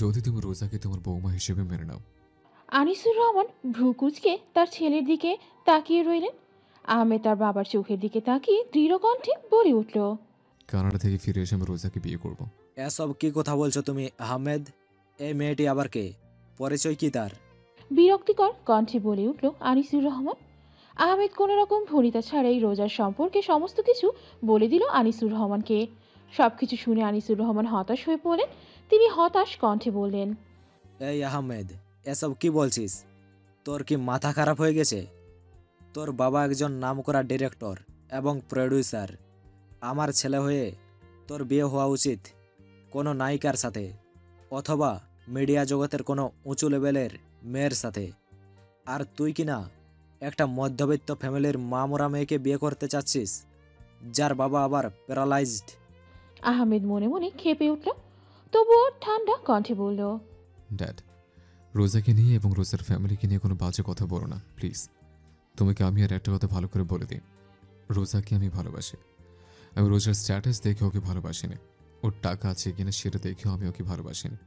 যদি তুমি রোজাকে তোমার বৌমা হিসেবে মেনে নাও। আনিসুর রহমান ভ্রু কুঁচকে তার ছেলের দিকে তাকিয়ে রইলেন। আহমেদ তার বাবার চোখের দিকে তাকিয়ে দৃঢ় কণ্ঠে বলে উঠল, কানাডা থেকে ফিরে এসে আমি রোজাকে বিয়ে করব। এসব কি কথা বলছো তুমি আহমেদ? এই মেয়েটি আবার কে? পরিচয় কি তার? বিরক্তিকর কণ্ঠে বলে উঠল আনিসুর রহমান। আহমেদ কোনো রকম ভনিতা ছাড়াই রোজার সম্পর্কে সমস্ত কিছু বলে দিল আনিসুর রহমানকে। সবকিছু শুনে আনিসুর রহমান হতাশ হয়ে পড়লেন। তিনি হতাশ কণ্ঠে বললেন, এই আহমেদ, এসব কি বলছিস? তোর কি মাথা খারাপ হয়ে গেছে? তোর বাবা একজন নামকরা ডিরেক্টর এবং প্রডিউসার। আমার ছেলে হয়ে তোর বিয়ে হওয়া উচিত কোনো নায়িকার সাথে, অথবা মিডিয়া জগতের কোনো উঁচু লেভেলের মেয়ের সাথে। আর তুই কি না একটা মধ্যবিত্ত ফ্যামিলির মামরা মেয়েকে বিয়ে করতে চাচ্ছিস, যার বাবা আবার প্যারালাইজড। আহমেদ মনে মনে ক্ষেপে উঠল, তবুও ঠান্ডা কণ্ঠে বলল, ড্যাড, রোজাকে নিয়ে এবং রোজার ফ্যামিলিকে নিয়ে কোনো বাজে কথা বলো না প্লিজ। তোমাকে আমি আর একটা কথা ভালো করে বলে দিই, রোজাকে আমি ভালোবাসি। আমি রোজার স্ট্যাটাস দেখে ওকে ভালোবাসিনি, ওর টাকা আছে কিনা সেটা দেখেও আমি ওকে ভালোবাসিনি।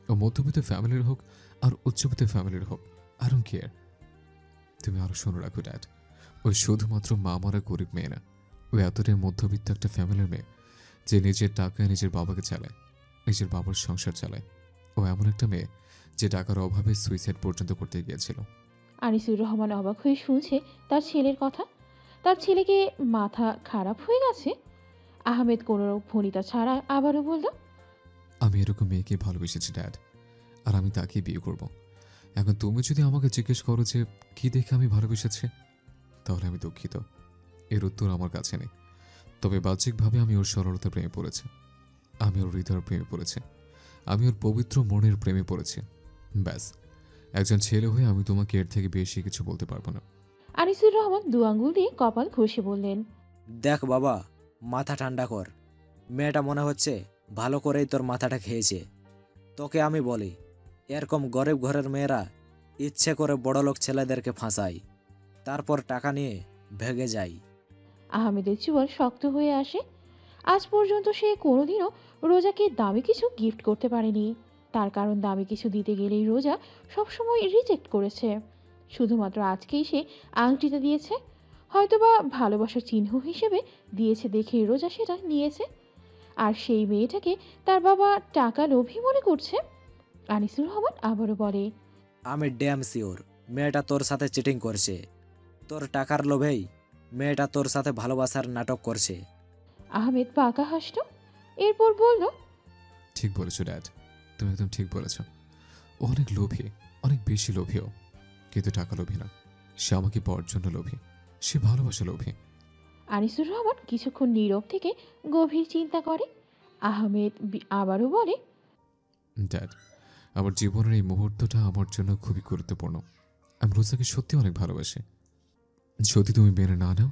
ও মধ্যবিত্ত ফ্যামিলির হোক আর উচ্চবিত্ত ফ্যামিলির হোক, আই ডোন্ট কেয়ার। তুমি আরও শুনে রাখো ড্যাড, ও শুধুমাত্র মা মরা গরিব মেয়ে না, ও এতটাই মধ্যবিত্ত একটা ফ্যামিলির মেয়ে যে নিজের টাকায় নিজের বাবাকে চালায়, নিজের বাবার সংসার চালায়। ও এমন একটা মেয়ে যে টাকার অভাবে সুইসাইড পর্যন্ত করতে গিয়েছিল। আনিসুর রহমান অবাক হয়ে শুনছে তার ছেলের কথা। তার ছেলেকে মাথা খারাপ হয়ে গেছে। আহমেদ কোনো ভনিতা ছাড়া আবারও বলল, আমি এরকম মেয়েকে ভালোবেসেছি ড্যাড, আর আমি তাকে বিয়ে করব। এখন তুমি যদি আমাকে জিজ্ঞেস করো যে কি দেখে আমি ভালোবেসেছি, তাহলে আমি দুঃখিত, এর উত্তর আমার কাছে নেই। তবে বাহ্যিকভাবে আমি ওর সরলতা প্রেমে পড়েছি, আমি ওর হৃদয়ের প্রেমে পড়েছি, আমি ওর পবিত্র মনের প্রেমে পড়েছি। ব্যাস, একজন ছেলে হয়ে আমি তোমাকে এর থেকে বেশি কিছু বলতে পারবো না। আনিসুর রহমান দু আঙ্গুল দিয়ে কপাল ঘষে বললেন, দেখ বাবা, মাথা ঠান্ডা কর। মেয়েটা মনে হচ্ছে ভালো করেই তোর মাথাটা খেয়েছে। তোকে আমি বলি, এরকম গরিব ঘরের মেয়েরা ইচ্ছে করে বড়লোক ছেলেদেরকে ফাঁসায়, তারপর টাকা নিয়ে ভেগে যায়। আহমেদের চুয়াল শক্ত হয়ে আসে। আজ পর্যন্ত সে কোনোদিনও রোজাকে দামি কিছু গিফট করতে পারেনি। তার কারণ দামি কিছু দিতে গেলেই রোজা সবসময় রিজেক্ট করেছে। শুধুমাত্র আজকেই সে আংটিটা দিয়েছে, হয়তোবা ভালোবাসার চিহ্ন হিসেবে দিয়েছে দেখেই রোজা সেটা নিয়েছে। আর সেই মেয়েটাকে তার বাবা টাকা লোভী মনে করছে। আনিসুর রহমান আবারও বলে, আমি ড্যাম শিওর মেয়েটা তোর সাথে চিটিং করছে। তোর টাকার লোভেই মেয়েটা তোর সাথে ভালোবাসার নাটক করছে। আহমেদ পাকা হাসল, এরপর বলল, ঠিক বলেছো ড্যাড, তুমি একদম ঠিক বলেছ। ও অনেক লোভী, অনেক বেশি লোভীও, কিন্তু টাকা লোভী না। সে আমাকে পাওয়ার জন্য লোভী, সে ভালোবাসা লোভী। আনিসুর রহমান কিছুক্ষণ নীরব থেকে গভীর চিন্তা করে। আহমেদ আবারও বলে, ড্যাড, আমার জীবনের এই মুহূর্তটা আমার জন্য খুবই গুরুত্বপূর্ণ। আমি রোজাকে সত্যি অনেক ভালোবাসি। যদি তুমি মেনে না নাও,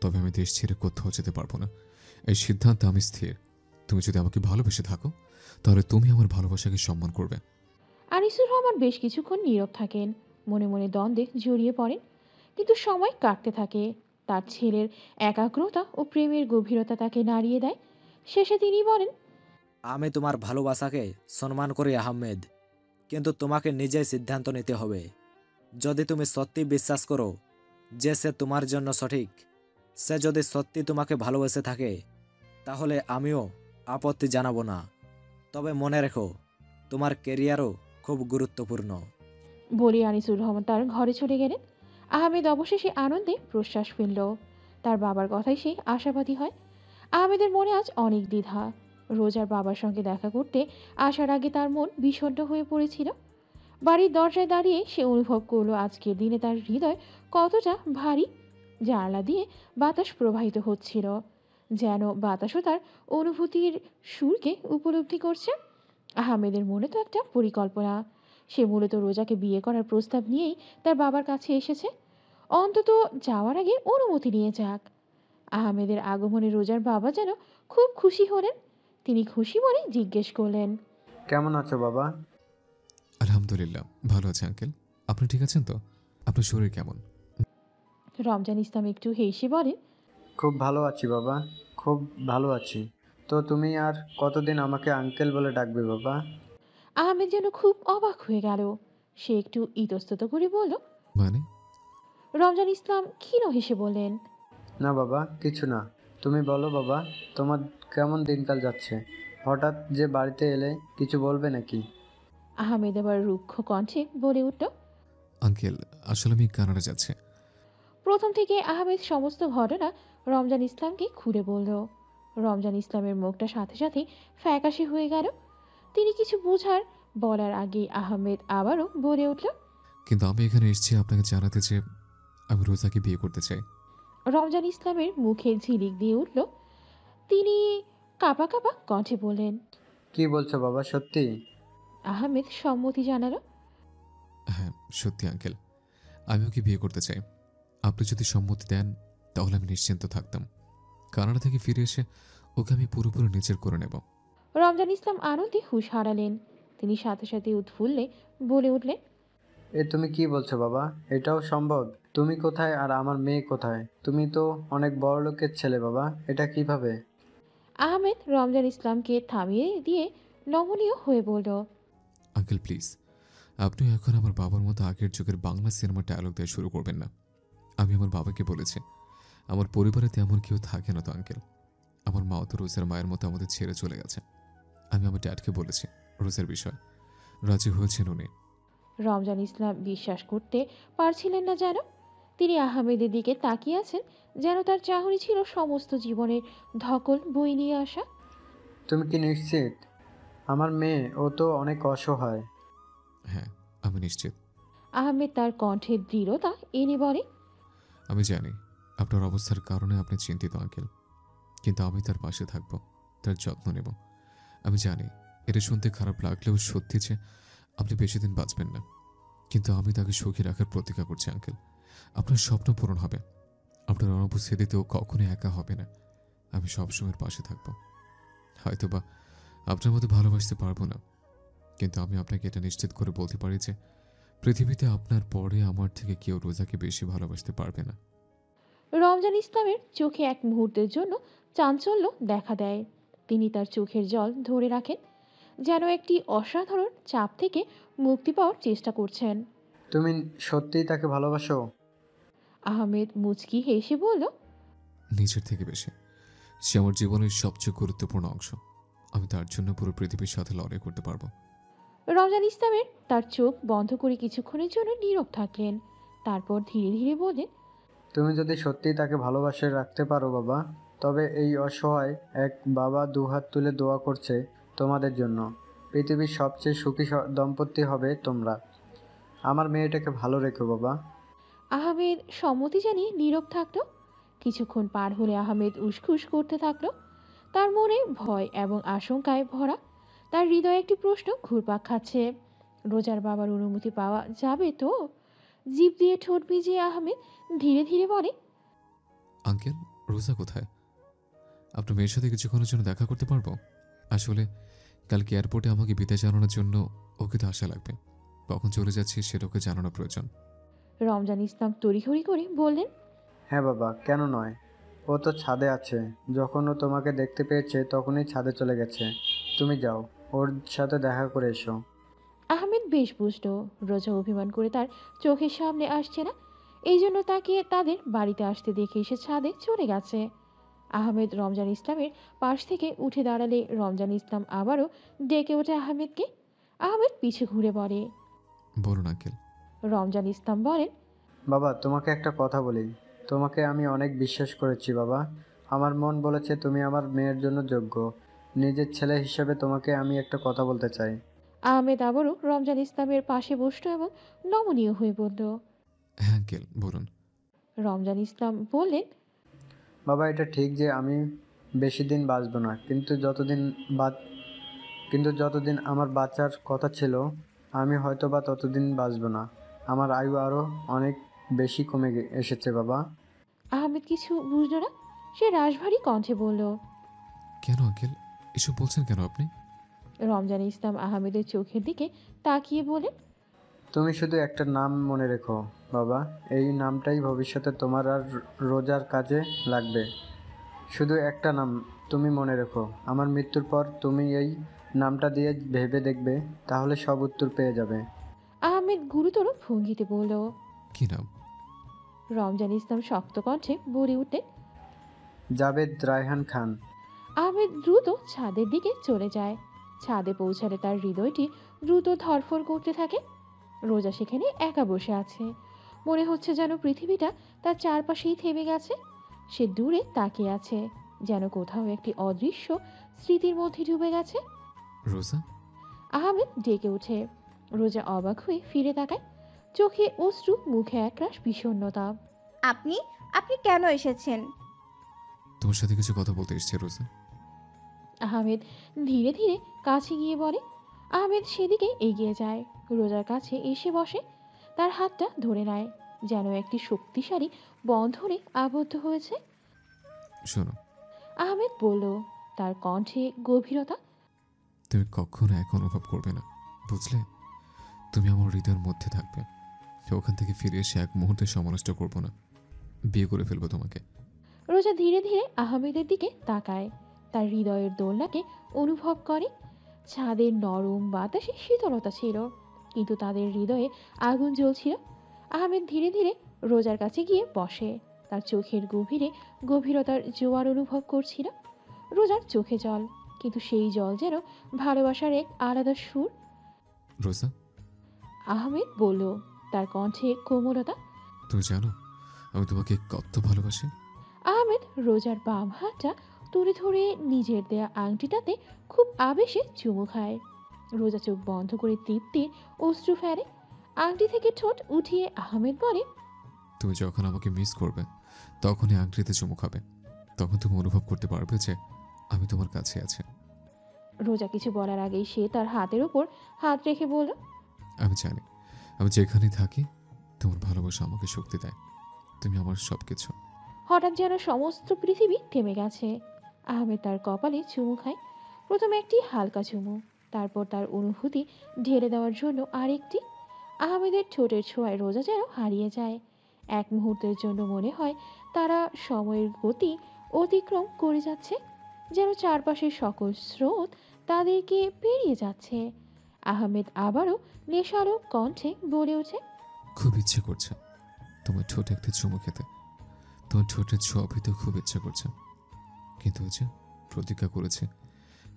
তবে আমি দেশ ছেড়ে কোথাও যেতে পারবো না। এই সিদ্ধান্তে আমি স্থির। তুমি যদি আমাকে ভালোবেসে থাকো, তাহলে তুমি আমার ভালোবাসাকে সম্মান করবে। আনিসুর রহমান বেশ কিছুক্ষণ নীরব থাকেন, মনে মনে দ্বন্দ্বে জড়িয়ে পড়েন। কিন্তু সময় কাটতে থাকে। তার ছেলের একাগ্রতা ও প্রেমের গভীরতা তাকে নাড়িয়ে দেয়। শেষে তিনি বলেন, আমি তোমার ভালোবাসাকে সম্মান করি আহমেদ, কিন্তু তোমাকে নিজেই সিদ্ধান্ত নিতে হবে। যদি তুমি সত্যি বিশ্বাস করো যে সে তোমার জন্য সঠিক, সে যদি সত্যি তোমাকে ভালোবেসে থাকে, তাহলে আমিও আপত্তি জানাবো না। তবে মনে রেখো, তোমার কেরিয়ারও খুব গুরুত্বপূর্ণ। বলে আনিসুর রহমান তার ঘরে চলে গেলেন। আহমেদ অবশেষে আনন্দে প্রশ্বাস ফেলল। তার বাবার কথাই সে আশাবাদী হয়। আহমেদের মনে আজ অনেক দ্বিধা। রোজার বাবার সঙ্গে দেখা করতে আসার আগে তার মন বিষণ্ণ হয়ে পড়েছিল। বাড়ির দরজায় দাঁড়িয়ে সে অনুভব করলো আজকের দিনে তার হৃদয় কতটা ভারী। জানালা দিয়ে বাতাস প্রবাহিত হচ্ছিল, যেন বাতাসও তার অনুভূতির সুরকে উপলব্ধি করছে। আহমেদের মনে তো একটা পরিকল্পনা। সে মূলত রোজাকে বিয়ে করার প্রস্তাব নিয়েই তার বাবার কাছে এসেছে। অন্তত যাওয়ার আগে অনুমতি নিয়ে যাক। আহমেদের আগমনে রোজার বাবা যেন খুব খুশি হলেন। তিনি খুশি মনে জিজ্ঞেস করলেন, কেমন আছো বাবা? আলহামদুলিল্লাহ, ভালো আছে আঙ্কেল। আপনি ঠিক আছেন তো? আপনার শরীর কেমন? রমজান ইসলাম একটু হেসে বলেন, খুব ভালো আছি বাবা, খুব ভালো আছি। তো তুমি আর কতদিন আমাকে আঙ্কেল বলে ডাকবে বাবা? আহমেদ যেন খুব অবাক হয়ে গেল। সে একটু ইতস্তত করে বলল। মানে? রমজান ইসলাম ক্ষীণ হেসে বললেন, না বাবা, কিছু না। তুমি বলো বাবা, তোমার কেমন দিনকাল যাচ্ছে? হঠাৎ যে বাড়িতে এলে, কিছু বলবে নাকি? আহমেদ আবার রুক্ষ কণ্ঠে বলে উঠল। আঙ্কেল, আসলে আমি কানাডা যাচ্ছি। প্রথম থেকে আহমেদ সমস্ত ঘটনা রমজান ইসলামকে খুলে বলল। রমজান ইসলামের মুখটা সাথে সাথে ফ্যাকাশে হয়ে গেল। তিনি কিছু বোঝার বলার আগে আহমেদ আবারও বলে উঠল, কিন্তু আমি এখানে এসেছি আপনাকে জানাতে যে আমি রোজাকে বিয়ে করতে চাই। রমজান ইসলামের মুখে ঝিলিক দিয়ে উঠল। তিনি কাঁপা কাঁপা কণ্ঠে বললেন, কি বলছো বাবা, সত্যি? আহমেদ সম্মতি জানালো। হ্যাঁ, সত্যি আঙ্কেল, আমি ওকে বিয়ে করতে চাই। আপনি যদি সম্মতি দেন, তাহলে আমি নিশ্চিন্ত থাকতাম। কানাডা থেকে ফিরে এসে ওকে আমি পুরোপুরি নিজের করে নেব। রমজান ইসলাম আনন্দে হুঁশ হারালেন। তিনি সাথে সাথে উৎফুল্লে বলে উঠলেন, এ তুমি কি বলছো বাবা? এটাও সম্ভব? তুমি কোথায় আর আমার মেয়ে কোথায়? তুমি তো অনেক বড় লোকের ছেলে বাবা, এটা কিভাবে? আহমেদ রমজান ইসলামকে থামিয়ে দিয়ে নমনীয় হয়ে বলল, আঙ্কেল প্লিজ, আপনি এখন আমার বাবার মতো আগের যুগের বাংলা সিনেমার ডায়লগ দিয়ে শুরু করবেন না। আমি আমার বাবাকে বলেছি, আমার পরিবারে তেমন কেউ থাকে না তো আঙ্কেল। আমার মাও তো রোজার মায়ের মতো আমাদের ছেড়ে চলে গেছে। আমি আমার ড্যাডকে বলেছি রোজার বিষয়, রাজি হয়েছেন উনি। রমজান ইসলাম বিশ্বাস করতে পারছিলেন না যেন। তিনি আহমেদের দিকে তাকিয়ে আছেন, যেন তার চাহনি ছিল সমস্ত জীবনের ধকল বই নিয়ে আসা। তুমি কি নিশ্চিত? আমার মেয়ে, ও তো অনেক অসহায়। হ্যাঁ, আমি নিশ্চিত। আহমেদ তার কণ্ঠের দৃঢ়তা এনে বলে, আমি জানি আপনার অবস্থার কারণে আপনি চিন্তিত আঙ্কেল, কিন্তু আমি তার পাশে থাকব, তার যত্ন নেব। আমি জানি এটা শুনতে খারাপ লাগলেও সত্যি যে আপনি বেশি দিন বাঁচবেন না, কিন্তু আমি তাকে সুখী রাখার প্রতিজ্ঞা করছি আঙ্কেল। আপনার স্বপ্ন পূরণ হবে। আপনার অনুপস্থিতিতেও কখনোই একা হবে না। আমি সবসময়ের পাশে থাকবো। হয়তোবা আপনার মতো ভালোবাসতে পারবো না, কিন্তু আমি আপনাকে এটা নিশ্চিত করে বলতে পারি যে পৃথিবীতে আপনার পরে আমার থেকে কেউ রোজাকে বেশি ভালোবাসতে পারবে না। রমজান ইসলামের চোখে এক মুহূর্তের জন্য চাঞ্চল্য দেখা দেয়। তিনি তার চোখের জল ধরে রাখেন, যেন একটি অসাধারণ চাপ থেকে মুক্তি পাওয়ার চেষ্টা করছেন। তুমি সত্যিই তাকে ভালোবাসো? আহমেদ মুচকি হেসে বলল, নিজের থেকে বেশি। সে আমার জীবনের সবচেয়ে গুরুত্বপূর্ণ অংশ। আমি তার জন্য পুরো পৃথিবীর সাথে লড়াই করতে পারবো। রমজান ইসলামের তার চোখ বন্ধ করে কিছুক্ষণের জন্য নীরব থাকলেন। তারপর ধীরে ধীরে বললেন, তুমি যদি সত্যিই তাকে ভালোবাসে রাখতে পারো বাবা, তবে এই অসহায় এক বাবা দুহাত তুলে দোয়া করছে তোমাদের জন্য। পৃথিবীর সবচেয়ে সুখী দম্পতি হবে তোমরা। আমার মেয়েটাকে ভালো রেখো বাবা। আহমেদ সম্মতি জানিয়ে নীরব থাকলো। কিছুক্ষণ পার হলে আহমেদ উসখুস করতে থাকলো। তার মনে ভয় এবং আশঙ্কায় ভরা। তার হৃদয়ে একটি প্রশ্ন ঘুরপাক খাচ্ছে, রোজার বাবার অনুমতি পাওয়া যাবে তো? জিভ দিয়ে ঠোঁট ভিজিয়ে আহমেদ ধীরে ধীরে বলে, আঙ্কেল, রোজা কোথায়? আপনার মেয়ের সাথে কিছুক্ষণের জন্য দেখা করতে পারবো? আসলে কালকে এয়ারপোর্টে আমাকে বিদায় জানানোর জন্য ওকে তো আসা লাগবে। কখন চলে যাচ্ছি সেটা ওকে জানানো প্রয়োজন। রমজান ইসলাম তড়িঘড়ি করে বললেন, হ্যাঁ বাবা, কেন নয়। ও তো ছাদে আছে। যখন ও তোমাকে দেখতে পেয়েছে তখনই ছাদে চলে গেছে। তুমি যাও, ওর সাথে দেখা করে এসো। আহমেদ বেশ বুঝল রোজা অভিমান করে তার চোখের সামনে আসছে না, এই জন্য তাকে তাদের বাড়িতে আসতে দেখে এসে ছাদে চলে গেছে। আহমেদ রমজান ইসলামের পাশ থেকে উঠে দাঁড়ালে রমজান ইসলাম আবারও ডেকে ওঠে আহমেদকে। আহমেদ পিছু ঘুরে বলে, বলুন আঙ্কেল। রমজান ইসলাম বলেন, বাবা, তোমাকে একটা কথা বলি। তোমাকে আমি অনেক বিশ্বাস করেছি বাবা। আমার মন বলেছে তুমি আমার মেয়ের জন্য যোগ্য। নিজের ছেলে হিসেবে তোমাকে আমি একটা কথা বলতে চাই। আহমেদ আবারও রমজান ইসলামের পাশে বসল এবং নমনীয় হয়ে বলল। হ্যাঁ আঙ্কেল, বলুন। রমজান ইসলাম বললেন, বাবা, এটা ঠিক যে আমি বেশি দিন বাঁচব না, কিন্তু যতদিন আমার বাঁচার কথা ছিল আমি হয়তো বা ততদিন বাঁচব না। আমার আয়ু আরও অনেক বেশি কমে এসেছে বাবা। আহমেদ কিছু বুঝল না। সে রাশভারী কণ্ঠে বলল, কেন আঙ্কেল, এসব বলছেন কেন আপনি? রমজান ইসলাম আহমেদের চোখের দিকে তাকিয়ে বলেন, তুমি শুধু একটা নাম মনে রেখো বাবা। এই নামটাই ভবিষ্যতে তোমার আর রোজার কাজে লাগবে। শুধু একটা নাম তুমি মনে রেখো। আমার মৃত্যুর পর তুমি এই নামটা দিয়ে ভেবে দেখবে, তাহলে সব উত্তর পেয়ে যাবে। আহমেদ গুরুতর ভঙ্গিতে বলল। কি নাম? রমজান ইসলাম শক্ত কণ্ঠে বলে উঠলেন, জাভেদ রায়হান খান। আহমেদ দ্রুত ছাদের দিকে চলে যায়। ছাদে পৌঁছালে তার হৃদয়টি দ্রুত ধড়ফড় করতে থাকে। রোজা সেখানে একা বসে আছে। মনে হচ্ছে যেন পৃথিবীটা তার চারপাশেই থেমে গেছে। সে দূরে তাকিয়ে আছে, যেন কোথাও একটি অদৃশ্য স্মৃতির মধ্যে ডুবে গেছে। রোজা? আহমেদ ডেকে ওঠে। রোজা অবাক হয়ে ফিরে তাকায়, চোখে অশ্রু, মুখে একরাশ বিষণ্ণতা। আপনি আপনি কেন এসেছেন? তোমার সাথে কিছু কথা বলতে এসেছে রোজা। আহমেদ ধীরে ধীরে কাছে গিয়ে বলে। আহমেদ সেদিকে এগিয়ে যায়, রোজার কাছে এসে বসে। তার হাতটা ধরে নেয়, যেন একটি শক্তিশালী বন্ধনে আবদ্ধ হয়েছে। শোনো, আহমেদ বলল, তার কণ্ঠে গভীরতা। তুমি কখনো এক অনুভব করবে না, বুঝলে? তুমি আমার হৃদয়ের মধ্যে থাকবে। ওখান থেকে ফিরে এসে এক মুহূর্তে সমালোচনা করবো না। বিয়ে করে ফেলবো তোমাকে। রোজা ধীরে ধীরে আহমেদের দিকে তাকায়, তার হৃদয়ের দোলনাকে অনুভব করে। ছাদের নরম বাতাসে শীতলতা ছিল, কিন্তু তাদের হৃদয়ে আগুন জ্বলছিল। আহমেদ ধীরে ধীরে রোজার কাছে গিয়ে বসে। তার চোখের গভীরে গভীরতার জোয়ার অনুভব করছিল। রোজার চোখে জল, কিন্তু সেই জল যেন ভালোবাসার এক আলাদা সুর। রোজা, আহমেদ বলল, তার কণ্ঠে কোমলতা। তুমি জানো আমি তোমাকে কত ভালোবাসি? আহমেদ রোজার বাম হাতটা তুলে ধরে নিজের দেয়া আংটিটাতে খুব আবেশে চুমু খায়। রোজা চোখ বন্ধ করে তৃপ্তির অশ্রু ফেলে। আংটি থেকে ঠোঁট উঠিয়ে আহমেদ বলে, তুমি যখন আমাকে মিস করবে তখনই আংটিতে চুমু খাবে। তখন তুমি অনুভব করতে পারবে যে আমি তোমার কাছে আছি। রোজা কিছু বলার আগেই সে তার হাতের ওপর হাত রেখে বলল, আমি জানি আমি যেখানে থাকি তোমার ভালোবাসা আমাকে শক্তি দেয়। তুমি আমার সব কিছু। হঠাৎ যেন সমস্ত পৃথিবী থেমে গেছে। আহমেদ তার কপালে চুমু খায়। প্রথমে একটি হালকা চুমু, তারপর তার অনুভূতি ঢেলে দেওয়ার জন্য আরেকটি। আহমেদের ঠোঁটের ছোঁয়ায় রোজা যেন হারিয়ে যায়। এক মুহূর্তের জন্য মনে হয় তারা সময়ের গতি অতিক্রম করে যাচ্ছে, যেন চারপাশের সকল স্রোত তাদেরকে পেরিয়ে যাচ্ছে। আহমেদ আবারও নেশালো কণ্ঠে বলে ওঠে, খুব ইচ্ছে করছে তোমার ঠোঁটে একটা চুমু খেতে। তোমার ঠোঁটের ছোঁয়া পেতে খুব ইচ্ছে করছে, কিন্তু ওই যে প্রতিজ্ঞা করেছে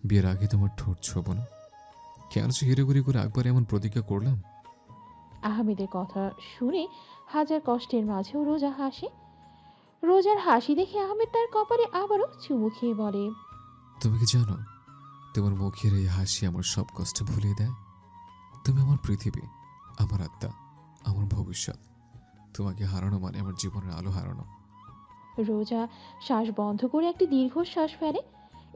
বিয়ের আগে তোমার ঠোঁট ছোঁবো না। কেন যে হিরেগুড়ি করে একবার এমন প্রতিজ্ঞা করলাম? আহমেদের কথা শুনে হাজার কষ্টের মাঝেও রোজা হাসে। রোজার হাসি দেখে আহমেদ তার কপালে আবারও চুমু খেয়ে বলে, তুমি কি জানো তোমার মুখের এই হাসি আমার সব কষ্ট ভুলিয়ে দেয়। তুমি আমার পৃথিবী, আমার আত্মা, আমার ভবিষ্যৎ। তোমাকে হারানো মানে আমার জীবনের আলো হারানো। রোজা শ্বাস বন্ধ করে একটি দীর্ঘশ্বাস ফেলে।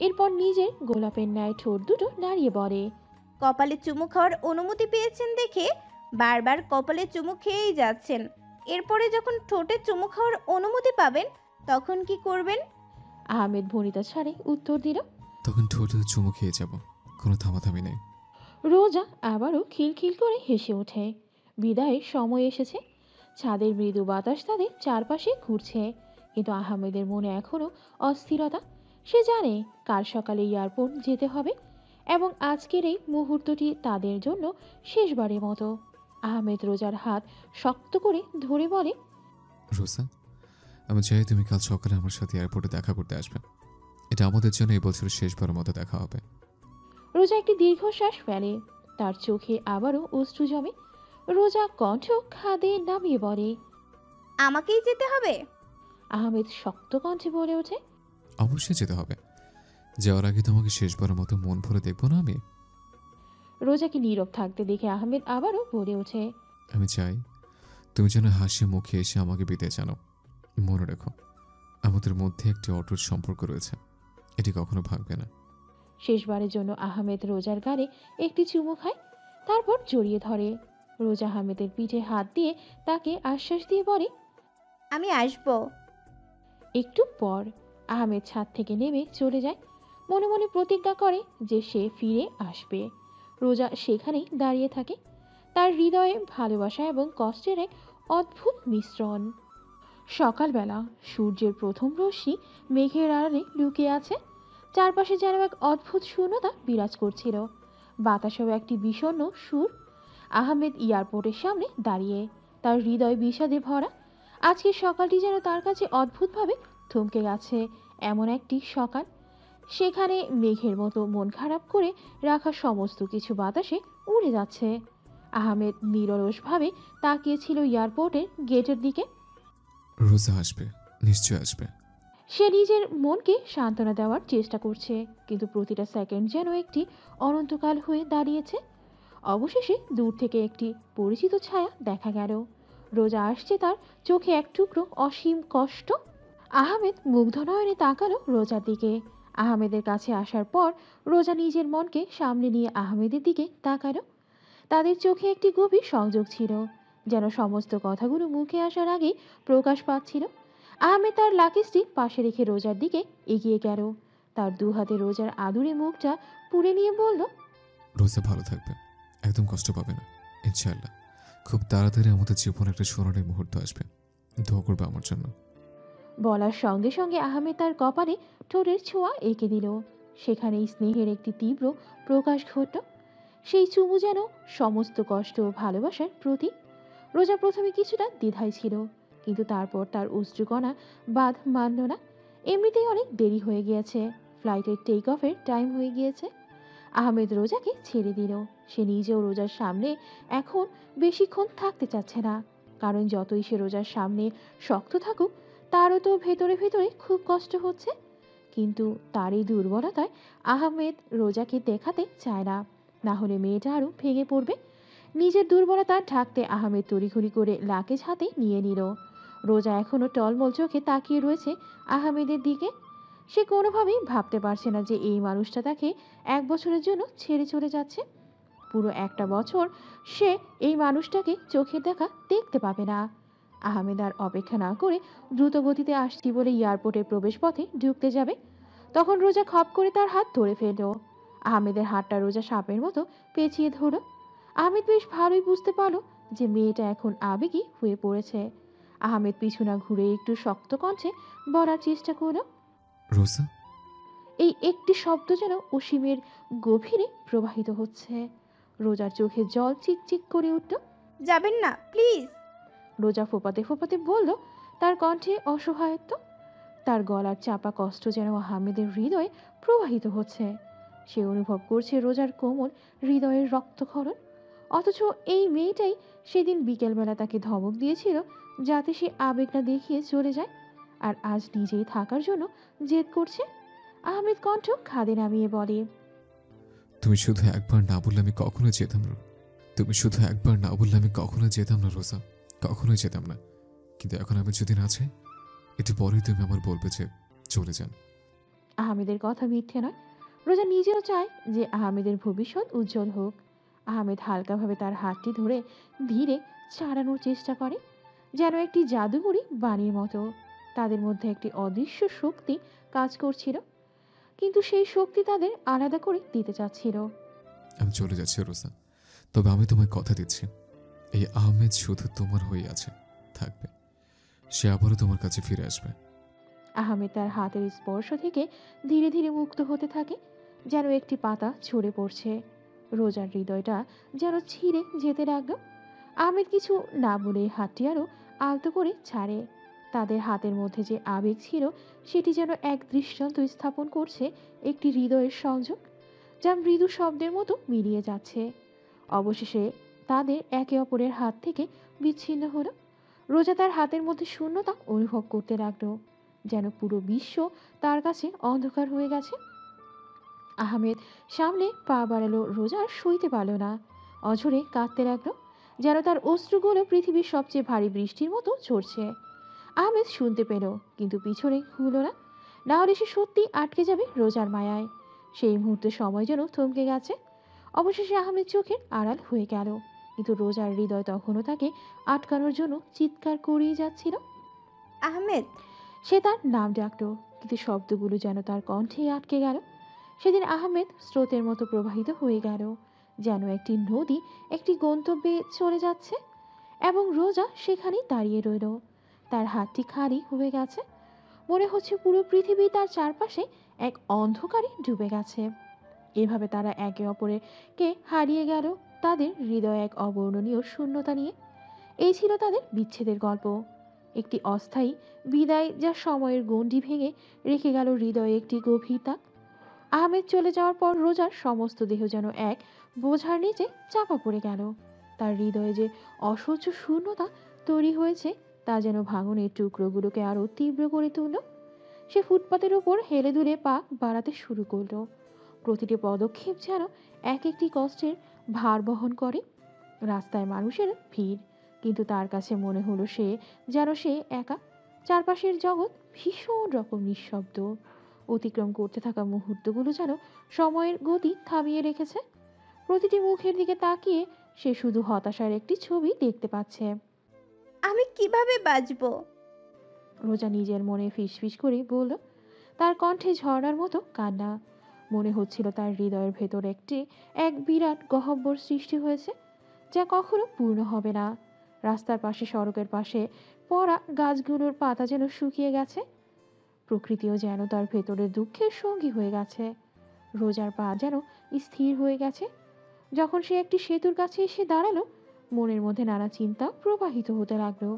এরপর নিজের গোলাপের ন্যায় ঠোঁট দুটো নাড়িয়ে বলে, কপালে চুমু খাওয়ার অনুমতি পেয়েছেন দেখে বারবার কপালে চুমু খেয়েই যাচ্ছেন। এরপরে যখন ঠোঁটে চুমু খাওয়ার অনুমতি পাবেন তখন কি করবেন? আহমেদ ভনিতা ছাড়ে উত্তর দিল, তখন ঠোঁটে চুমু খেয়ে যাব, কোনো থামাথামি নেই। রোজা আবারও খিলখিল করে হেসে ওঠে। বিদায়ের সময় এসেছে। ছাদের মৃদু বাতাস তাদের চারপাশে ঘুরছে, কিন্তু আহমেদের মনে এখনো অস্থিরতা। সে জানে কাল সকালে এয়ারপোর্ট যেতে হবে এবং আজকের এই মুহূর্তটি তাদের জন্য শেষবারের মতো। আহমেদ রোজার হাত শক্ত করে ধরে বলে, রোজা, আমি চাই তুমি কাল সকালে আমার সাথে এয়ারপোর্টে দেখা করতে আসবে। এটা আমাদের জন্য এই বছরের শেষবারের মতো দেখা হবে। রোজা একটি দীর্ঘশ্বাস ফেলে। তার চোখে আবারও অশ্রু জমে। রোজা কণ্ঠ খাদে নামিয়ে বলে, আমাকেই যেতে হবে? আহমেদ শক্ত কণ্ঠে বলে ওঠে, অবশ্যই যেতে হবে। যাওয়ার আগে তোমাকে শেষবারের মতো মন ভরে দেখবো না আমি? রোজাকে নীরব থাকতে দেখে আহমেদ আবারও বলে ওঠে, আমি চাই তুমি যেন হাসি মুখে এসে আমাকে বিদায় জানো। মনে রেখো, আমাদের মধ্যে একটি অটুট সম্পর্ক রয়েছে, এটি কখনো ভাঙবে না। শেষবারের জন্য আহমেদ রোজার গালে একটি চুমু খায়, তারপর জড়িয়ে ধরে। রোজা আহমেদের পিঠে হাত দিয়ে তাকে আশ্বাস দিয়ে বলে, আমি আসবো। একটু পর আহমেদ ছাদ থেকে নেমে চলে যায়। মনে মনে প্রতিজ্ঞা করে যে সে ফিরে আসবে। রোজা সেখানেই দাঁড়িয়ে থাকে, তার হৃদয়ে ভালোবাসা এবং কষ্টের এক অদ্ভুত মিশ্রণ। সকালবেলা সূর্যের প্রথম রশ্মি মেঘের আড়ালে লুকিয়ে আছে। চারপাশে যেন এক অদ্ভুত শূন্যতা বিরাজ করছিল, বাতাসেও একটি বিষণ্ণ সুর। আহমেদ এয়ারপোর্টের সামনে দাঁড়িয়ে, তার হৃদয় বিষাদে ভরা। আজকের সকালটি যেন তার কাছে অদ্ভুতভাবে থমকে গেছে। এমন একটি সকাল, সেখানে মেঘের মতো মন খারাপ করে রাখা সমস্ত কিছু বাতাসে উড়ে যাচ্ছে। আহমেদ নিরলসভাবে তাকিয়েছিল এয়ারপোর্টের গেটের দিকে। রোজা আসবে, নিশ্চয় আসবে। সে নিজের মনকে সান্ত্বনা দেওয়ার চেষ্টা করছে, কিন্তু প্রতিটা সেকেন্ড যেন একটি অনন্তকাল হয়ে দাঁড়িয়েছে। অবশেষে দূর থেকে একটি পরিচিত ছায়া দেখা গেল। রোজা আসছে, তার চোখে এক টুকরো অসীম কষ্ট। আহমেদ মুগ্ধ নয়নে তাকালো রোজার দিকে। আহমেদের কাছে আসার পর রোজা নিজের মনকে সামনে নিয়ে আহমেদের দিকে তাকালো। তাদের চোখে একটি গভীর সংযোগ ছিল, যেন সমস্ত কথাগুলো মুখে আসার আগেই প্রকাশ পাচ্ছিল। আহমেদ তার লাকি স্টিক পাশে রেখে রোজার দিকে এগিয়ে গেল। তার দু হাতে রোজার আদুরে মুখটা পুড়ে নিয়ে বলল, রোজা ভালো থাকবে, একদম কষ্ট পাবে না ইনশাআল্লাহ। খুব তাড়াতাড়ি আমাদের জীবনে একটা সোনালী মুহূর্ত আসবে, দোয়া করবে আমার জন্য। বলার সঙ্গে সঙ্গে আহমেদ তার কপালে ঠোঁটের ছোঁয়া এঁকে দিল। সেখানেই স্নেহের একটি তীব্র প্রকাশ ঘটল। সেই চুমু যেন সমস্ত কষ্ট ও ভালোবাসার প্রতীক। রোজা প্রথমে কিছুটা দ্বিধায় ছিল, কিন্তু তারপর তার অশ্রুকণা বাঁধ মানল না। এমনিতেই অনেক দেরি হয়ে গিয়েছে, ফ্লাইটের টেক অফের টাইম হয়ে গিয়েছে। আহমেদ রোজাকে ছেড়ে দিল। সে নিজেও রোজার সামনে এখন বেশিক্ষণ থাকতে চাচ্ছে না, কারণ যতই সে রোজার সামনে শক্ত থাকুক, তারও তো ভেতরে ভেতরে খুব কষ্ট হচ্ছে। কিন্তু তার এই দুর্বলতায় আহমেদ রোজাকে দেখাতে চায় না, না হলে মেয়েটা আরও ভেঙে পড়বে। নিজের দুর্বলতা ঢাকতে আহমেদ তড়িঘড়ি করে লাকেজ হাতে নিয়ে নিল। রোজা এখনও টলমল চোখে তাকিয়ে রয়েছে আহমেদের দিকে। সে কোনোভাবেই ভাবতে পারছে না যে এই মানুষটা তাকে 1 বছরের জন্য ছেড়ে চলে যাচ্ছে। পুরো একটা বছর সে এই মানুষটাকে চোখের দেখা দেখতে পাবে না। আহমেদ আর অপেক্ষা না করে দ্রুত গতিতে আসছি বলে এয়ারপোর্টের প্রবেশপথে ঢুকতে যাবে, তখন রোজা খপ করে তার হাত ধরে ফেলল। আহমেদের হাতটা রোজা সাপের মতো পেঁচিয়ে ধরল। আহমেদ বেশ ভালোই বুঝতে পারল যে মেয়েটা এখন আবেগী হয়ে পড়েছে। আহমেদ পিছু না ঘুরে একটু শক্ত কণ্ঠে বলার চেষ্টা করল। রোজা। এই একটি শব্দ যেন অসীমের গভীরে প্রবাহিত হচ্ছে। রোজার চোখে জল চিকচিক করে উঠল। যাবেন না প্লিজ। রোজা ফোপাতে ফোপাতে বলল, তার কণ্ঠে অসহায়ত্ব। তার গলার চাপা কষ্ট যেন আহমেদের হৃদয়ে প্রবাহিত হচ্ছে। সে অনুভব করছে রোজার কোমল হৃদয়ের রক্তক্ষরণ। অথচ এই মেয়েটাই সেদিন বিকেলবেলা তাকে ধমক দিয়েছিল যাতে সে আবেগ না দেখিয়ে চলে যায়, আর আজ নিজেই থাকার জন্য জেদ করছে। আহমেদ কণ্ঠ খাদে নামিয়ে বলে, তুমি শুধু একবার না বললে আমি কখনো যেতাম না। তুমি শুধু একবার না বললে আমি কখনো যেতাম না রোজা, কখনোই যেতাম না। কিন্তু এখন আমি যদি না চাই, একটু পরেই তুমি আমার বলবে যে চলে যান। আহমেদের কথা মিথ্যে নয়। রোজা নিজেও চায় যে আহমেদের ভবিষ্যৎ উজ্জ্বল হোক। আহমেদ হালকাভাবে তার হাতটি ধরে ধীরে ছাড়ানোর চেষ্টা করে, যেন একটি জাদুকরী বাণীর মতো। তাদের মধ্যে একটি অদৃশ্য শক্তি কাজ করছিল, কিন্তু সেই শক্তি তাদের আলাদা করে দিতে চাচ্ছিল। আমি চলে যাচ্ছি রোজা, তবে আমি তোমায় কথা দিচ্ছি, এই আহমেদ শুধু তোমার হয়ে আছে, থাকবে। সে আবারও তোমার কাছে ফিরে আসবে। আহমেদ তার হাতের স্পর্শ থেকে ধীরে ধীরে মুক্ত হতে থাকে, যেন একটি পাতা ঝরে পড়ছে। রোজার হৃদয়টা যেন ছিঁড়ে যেতে লাগলো। আহমেদ কিছু না বলে হাতটি আরো আলতো করে ছাড়ে। তাদের হাতের মধ্যে যে আবেগ ছিল সেটি যেন এক দৃষ্টান্ত স্থাপন করছে একটি হৃদয়ের সংযোগ, যা মৃদু শব্দের মতো মিলিয়ে যাচ্ছে। অবশেষে তাদের একে অপরের হাত থেকে বিচ্ছিন্ন হলো। রোজা তার হাতের মধ্যে শূন্যতা অনুভব করতে লাগলো, যেন পুরো বিশ্ব তার কাছে অন্ধকার হয়ে গেছে। আহমেদ সামনে পা বাড়ালো, রোজা আর সইতে পারল না। অঝরে কাঁদতে লাগলো, যেন তার অশ্রুগুলো পৃথিবীর সবচেয়ে ভারী বৃষ্টির মতো ঝরছে। আহমেদ শুনতে পেল, কিন্তু পিছনে ঘুরল না, না হলে সে সত্যি আটকে যাবে রোজার মায়ায়। সেই মুহূর্তে সময় যেন থমকে গেছে। অবশেষে আহমেদ চোখের আড়াল হয়ে গেল, কিন্তু রোজার হৃদয় তখনও তাকে আটকানোর জন্য চিৎকার করেই যাচ্ছিল। আহমেদ। সে তার নাম ডাকল, কিন্তু শব্দগুলো যেন তার কণ্ঠেই আটকে গেল। সেদিন আহমেদ স্রোতের মতো প্রবাহিত হয়ে গেল, যেন একটি নদী একটি গন্তব্যে চলে যাচ্ছে, এবং রোজা সেখানেই দাঁড়িয়ে রইল। তার হাতটি খালি হয়ে গেছে, মনে হচ্ছে পুরো পৃথিবী তার চারপাশে এক অন্ধকারে ডুবে গেছে। এভাবে তারা একে অপরকে হারিয়ে গেল, তাদের হৃদয়ে এক অবর্ণনীয় শূন্যতা নিয়ে। এই ছিল তাদের বিচ্ছেদের গল্প, একটি অস্থায়ী বিদায় যা সময়ের গণ্ডি ভেঙে রেখে গেল হৃদয়ে একটি গভীর দাগ। আহমেদ চলে যাওয়ার পর রোজার সমস্ত দেহ যেন এক বোঝার নিচে চাপা পড়ে গেল। তার হৃদয়ে যে অসহ্য শূন্যতা তৈরি হয়েছে তা যেন ভাঙনের টুকরোগুলোকে আরও তীব্র করে তুলল। সে ফুটপাতের ওপর হেলে দুলে পা বাড়াতে শুরু করলো। প্রতিটি পদক্ষেপ যেন এক একটি কষ্টের ভার বহন করে। রাস্তায় মানুষের ভিড়, কিন্তু তার কাছে মনে হলো সে একা। চারপাশের জগৎ ভীষণ রকম নিঃশব্দ। অতিক্রম করতে থাকা মুহূর্তগুলো যেন সময়ের গতি থামিয়ে রেখেছে। প্রতিটি মুখের দিকে তাকিয়ে সে শুধু হতাশার একটি ছবি দেখতে পাচ্ছে। আমি কিভাবে বাঁচবো? রোজা নিজের মনে ফিসফিস করে বলল, তার কণ্ঠে ঝর্ণার মতো কান্না। মনে হচ্ছিল তার হৃদয়ের ভেতর এক বিরাট গহ্বর সৃষ্টি হয়েছে, যা কখনো পূর্ণ হবে না। রাস্তার পাশে, সড়কের পাশে পড়া গাছগুলোর পাতা যেন শুকিয়ে গেছে। প্রকৃতিও যেন তার ভেতরের দুঃখের সঙ্গী হয়ে গেছে। রোজার পা যেন স্থির হয়ে গেছে। যখন সে একটি সেতুর কাছে এসে দাঁড়ালো, মনের মধ্যে নানা চিন্তা প্রবাহিত হতে লাগলো।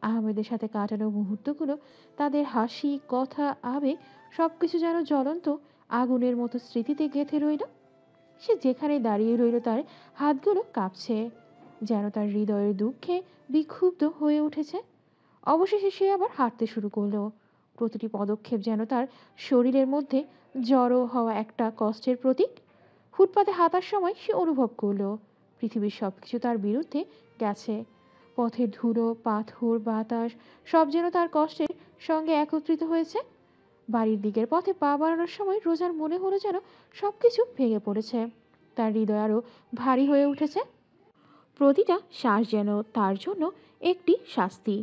আহমেদের সাথে কাটানো মুহূর্তগুলো, তাদের হাসি, কথা, আবেগ সবকিছু যেন জ্বলন্ত আগুনের মতো স্মৃতিতে গেঁথে রইল। সে যেখানে দাঁড়িয়ে রইল তার হাতগুলো কাঁপছে, যেন তার হৃদয়ের দুঃখে বিক্ষুব্ধ হয়ে উঠেছে। অবশেষে সে আবার হাঁটতে শুরু করলো। প্রতিটি পদক্ষেপ যেন তার শরীরের মধ্যে জড়ো হওয়া একটা কষ্টের প্রতীক। ফুটপাতে হাঁটার সময় সে অনুভব করলো পৃথিবীর সবকিছু তার বিরুদ্ধে গেছে। পথের ধুলো, পাথর, বাতাস সব যেন তার কষ্টের সঙ্গে একত্রিত হয়েছে। বাড়ির দিকের পথে পা বাড়ানোর সময় রোজার মনে হলো যেন সবকিছু ভেঙে পড়েছে। তার হৃদয় আরও ভারী হয়ে উঠেছে। প্রতিটা শ্বাস যেন তার জন্য একটি শাস্তি।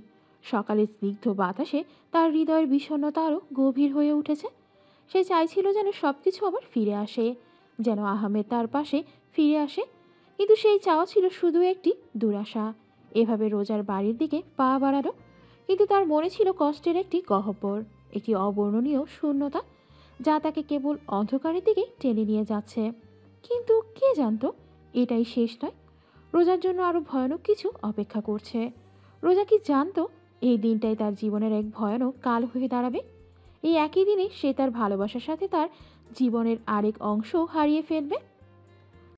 সকালের স্নিগ্ধ বাতাসে তার হৃদয়ের বিষণ্ণতা আরও গভীর হয়ে উঠেছে। সে চাইছিল যেন সব কিছু আবার ফিরে আসে, যেন আহমেদ তার পাশে ফিরে আসে, কিন্তু সেই চাওয়া ছিল শুধু একটি দুরাশা। এভাবে রোজার বাড়ির দিকে পা বাড়ালো, কিন্তু তার মনে ছিল কষ্টের একটি গহ্বর, একটি অবর্ণনীয় শূন্যতা, যা তাকে কেবল অন্ধকারের দিকে টেনে নিয়ে যাচ্ছে। কিন্তু কে জানতো এটাই শেষ নয়, রোজার জন্য আরও ভয়ানক কিছু অপেক্ষা করছে। রোজা কি জানতো এই দিনটাই তার জীবনের এক ভয়ানক কাল হয়ে দাঁড়াবে? এই একই দিনে সে তার ভালোবাসার সাথে তার জীবনের আরেক অংশ হারিয়ে ফেলবে।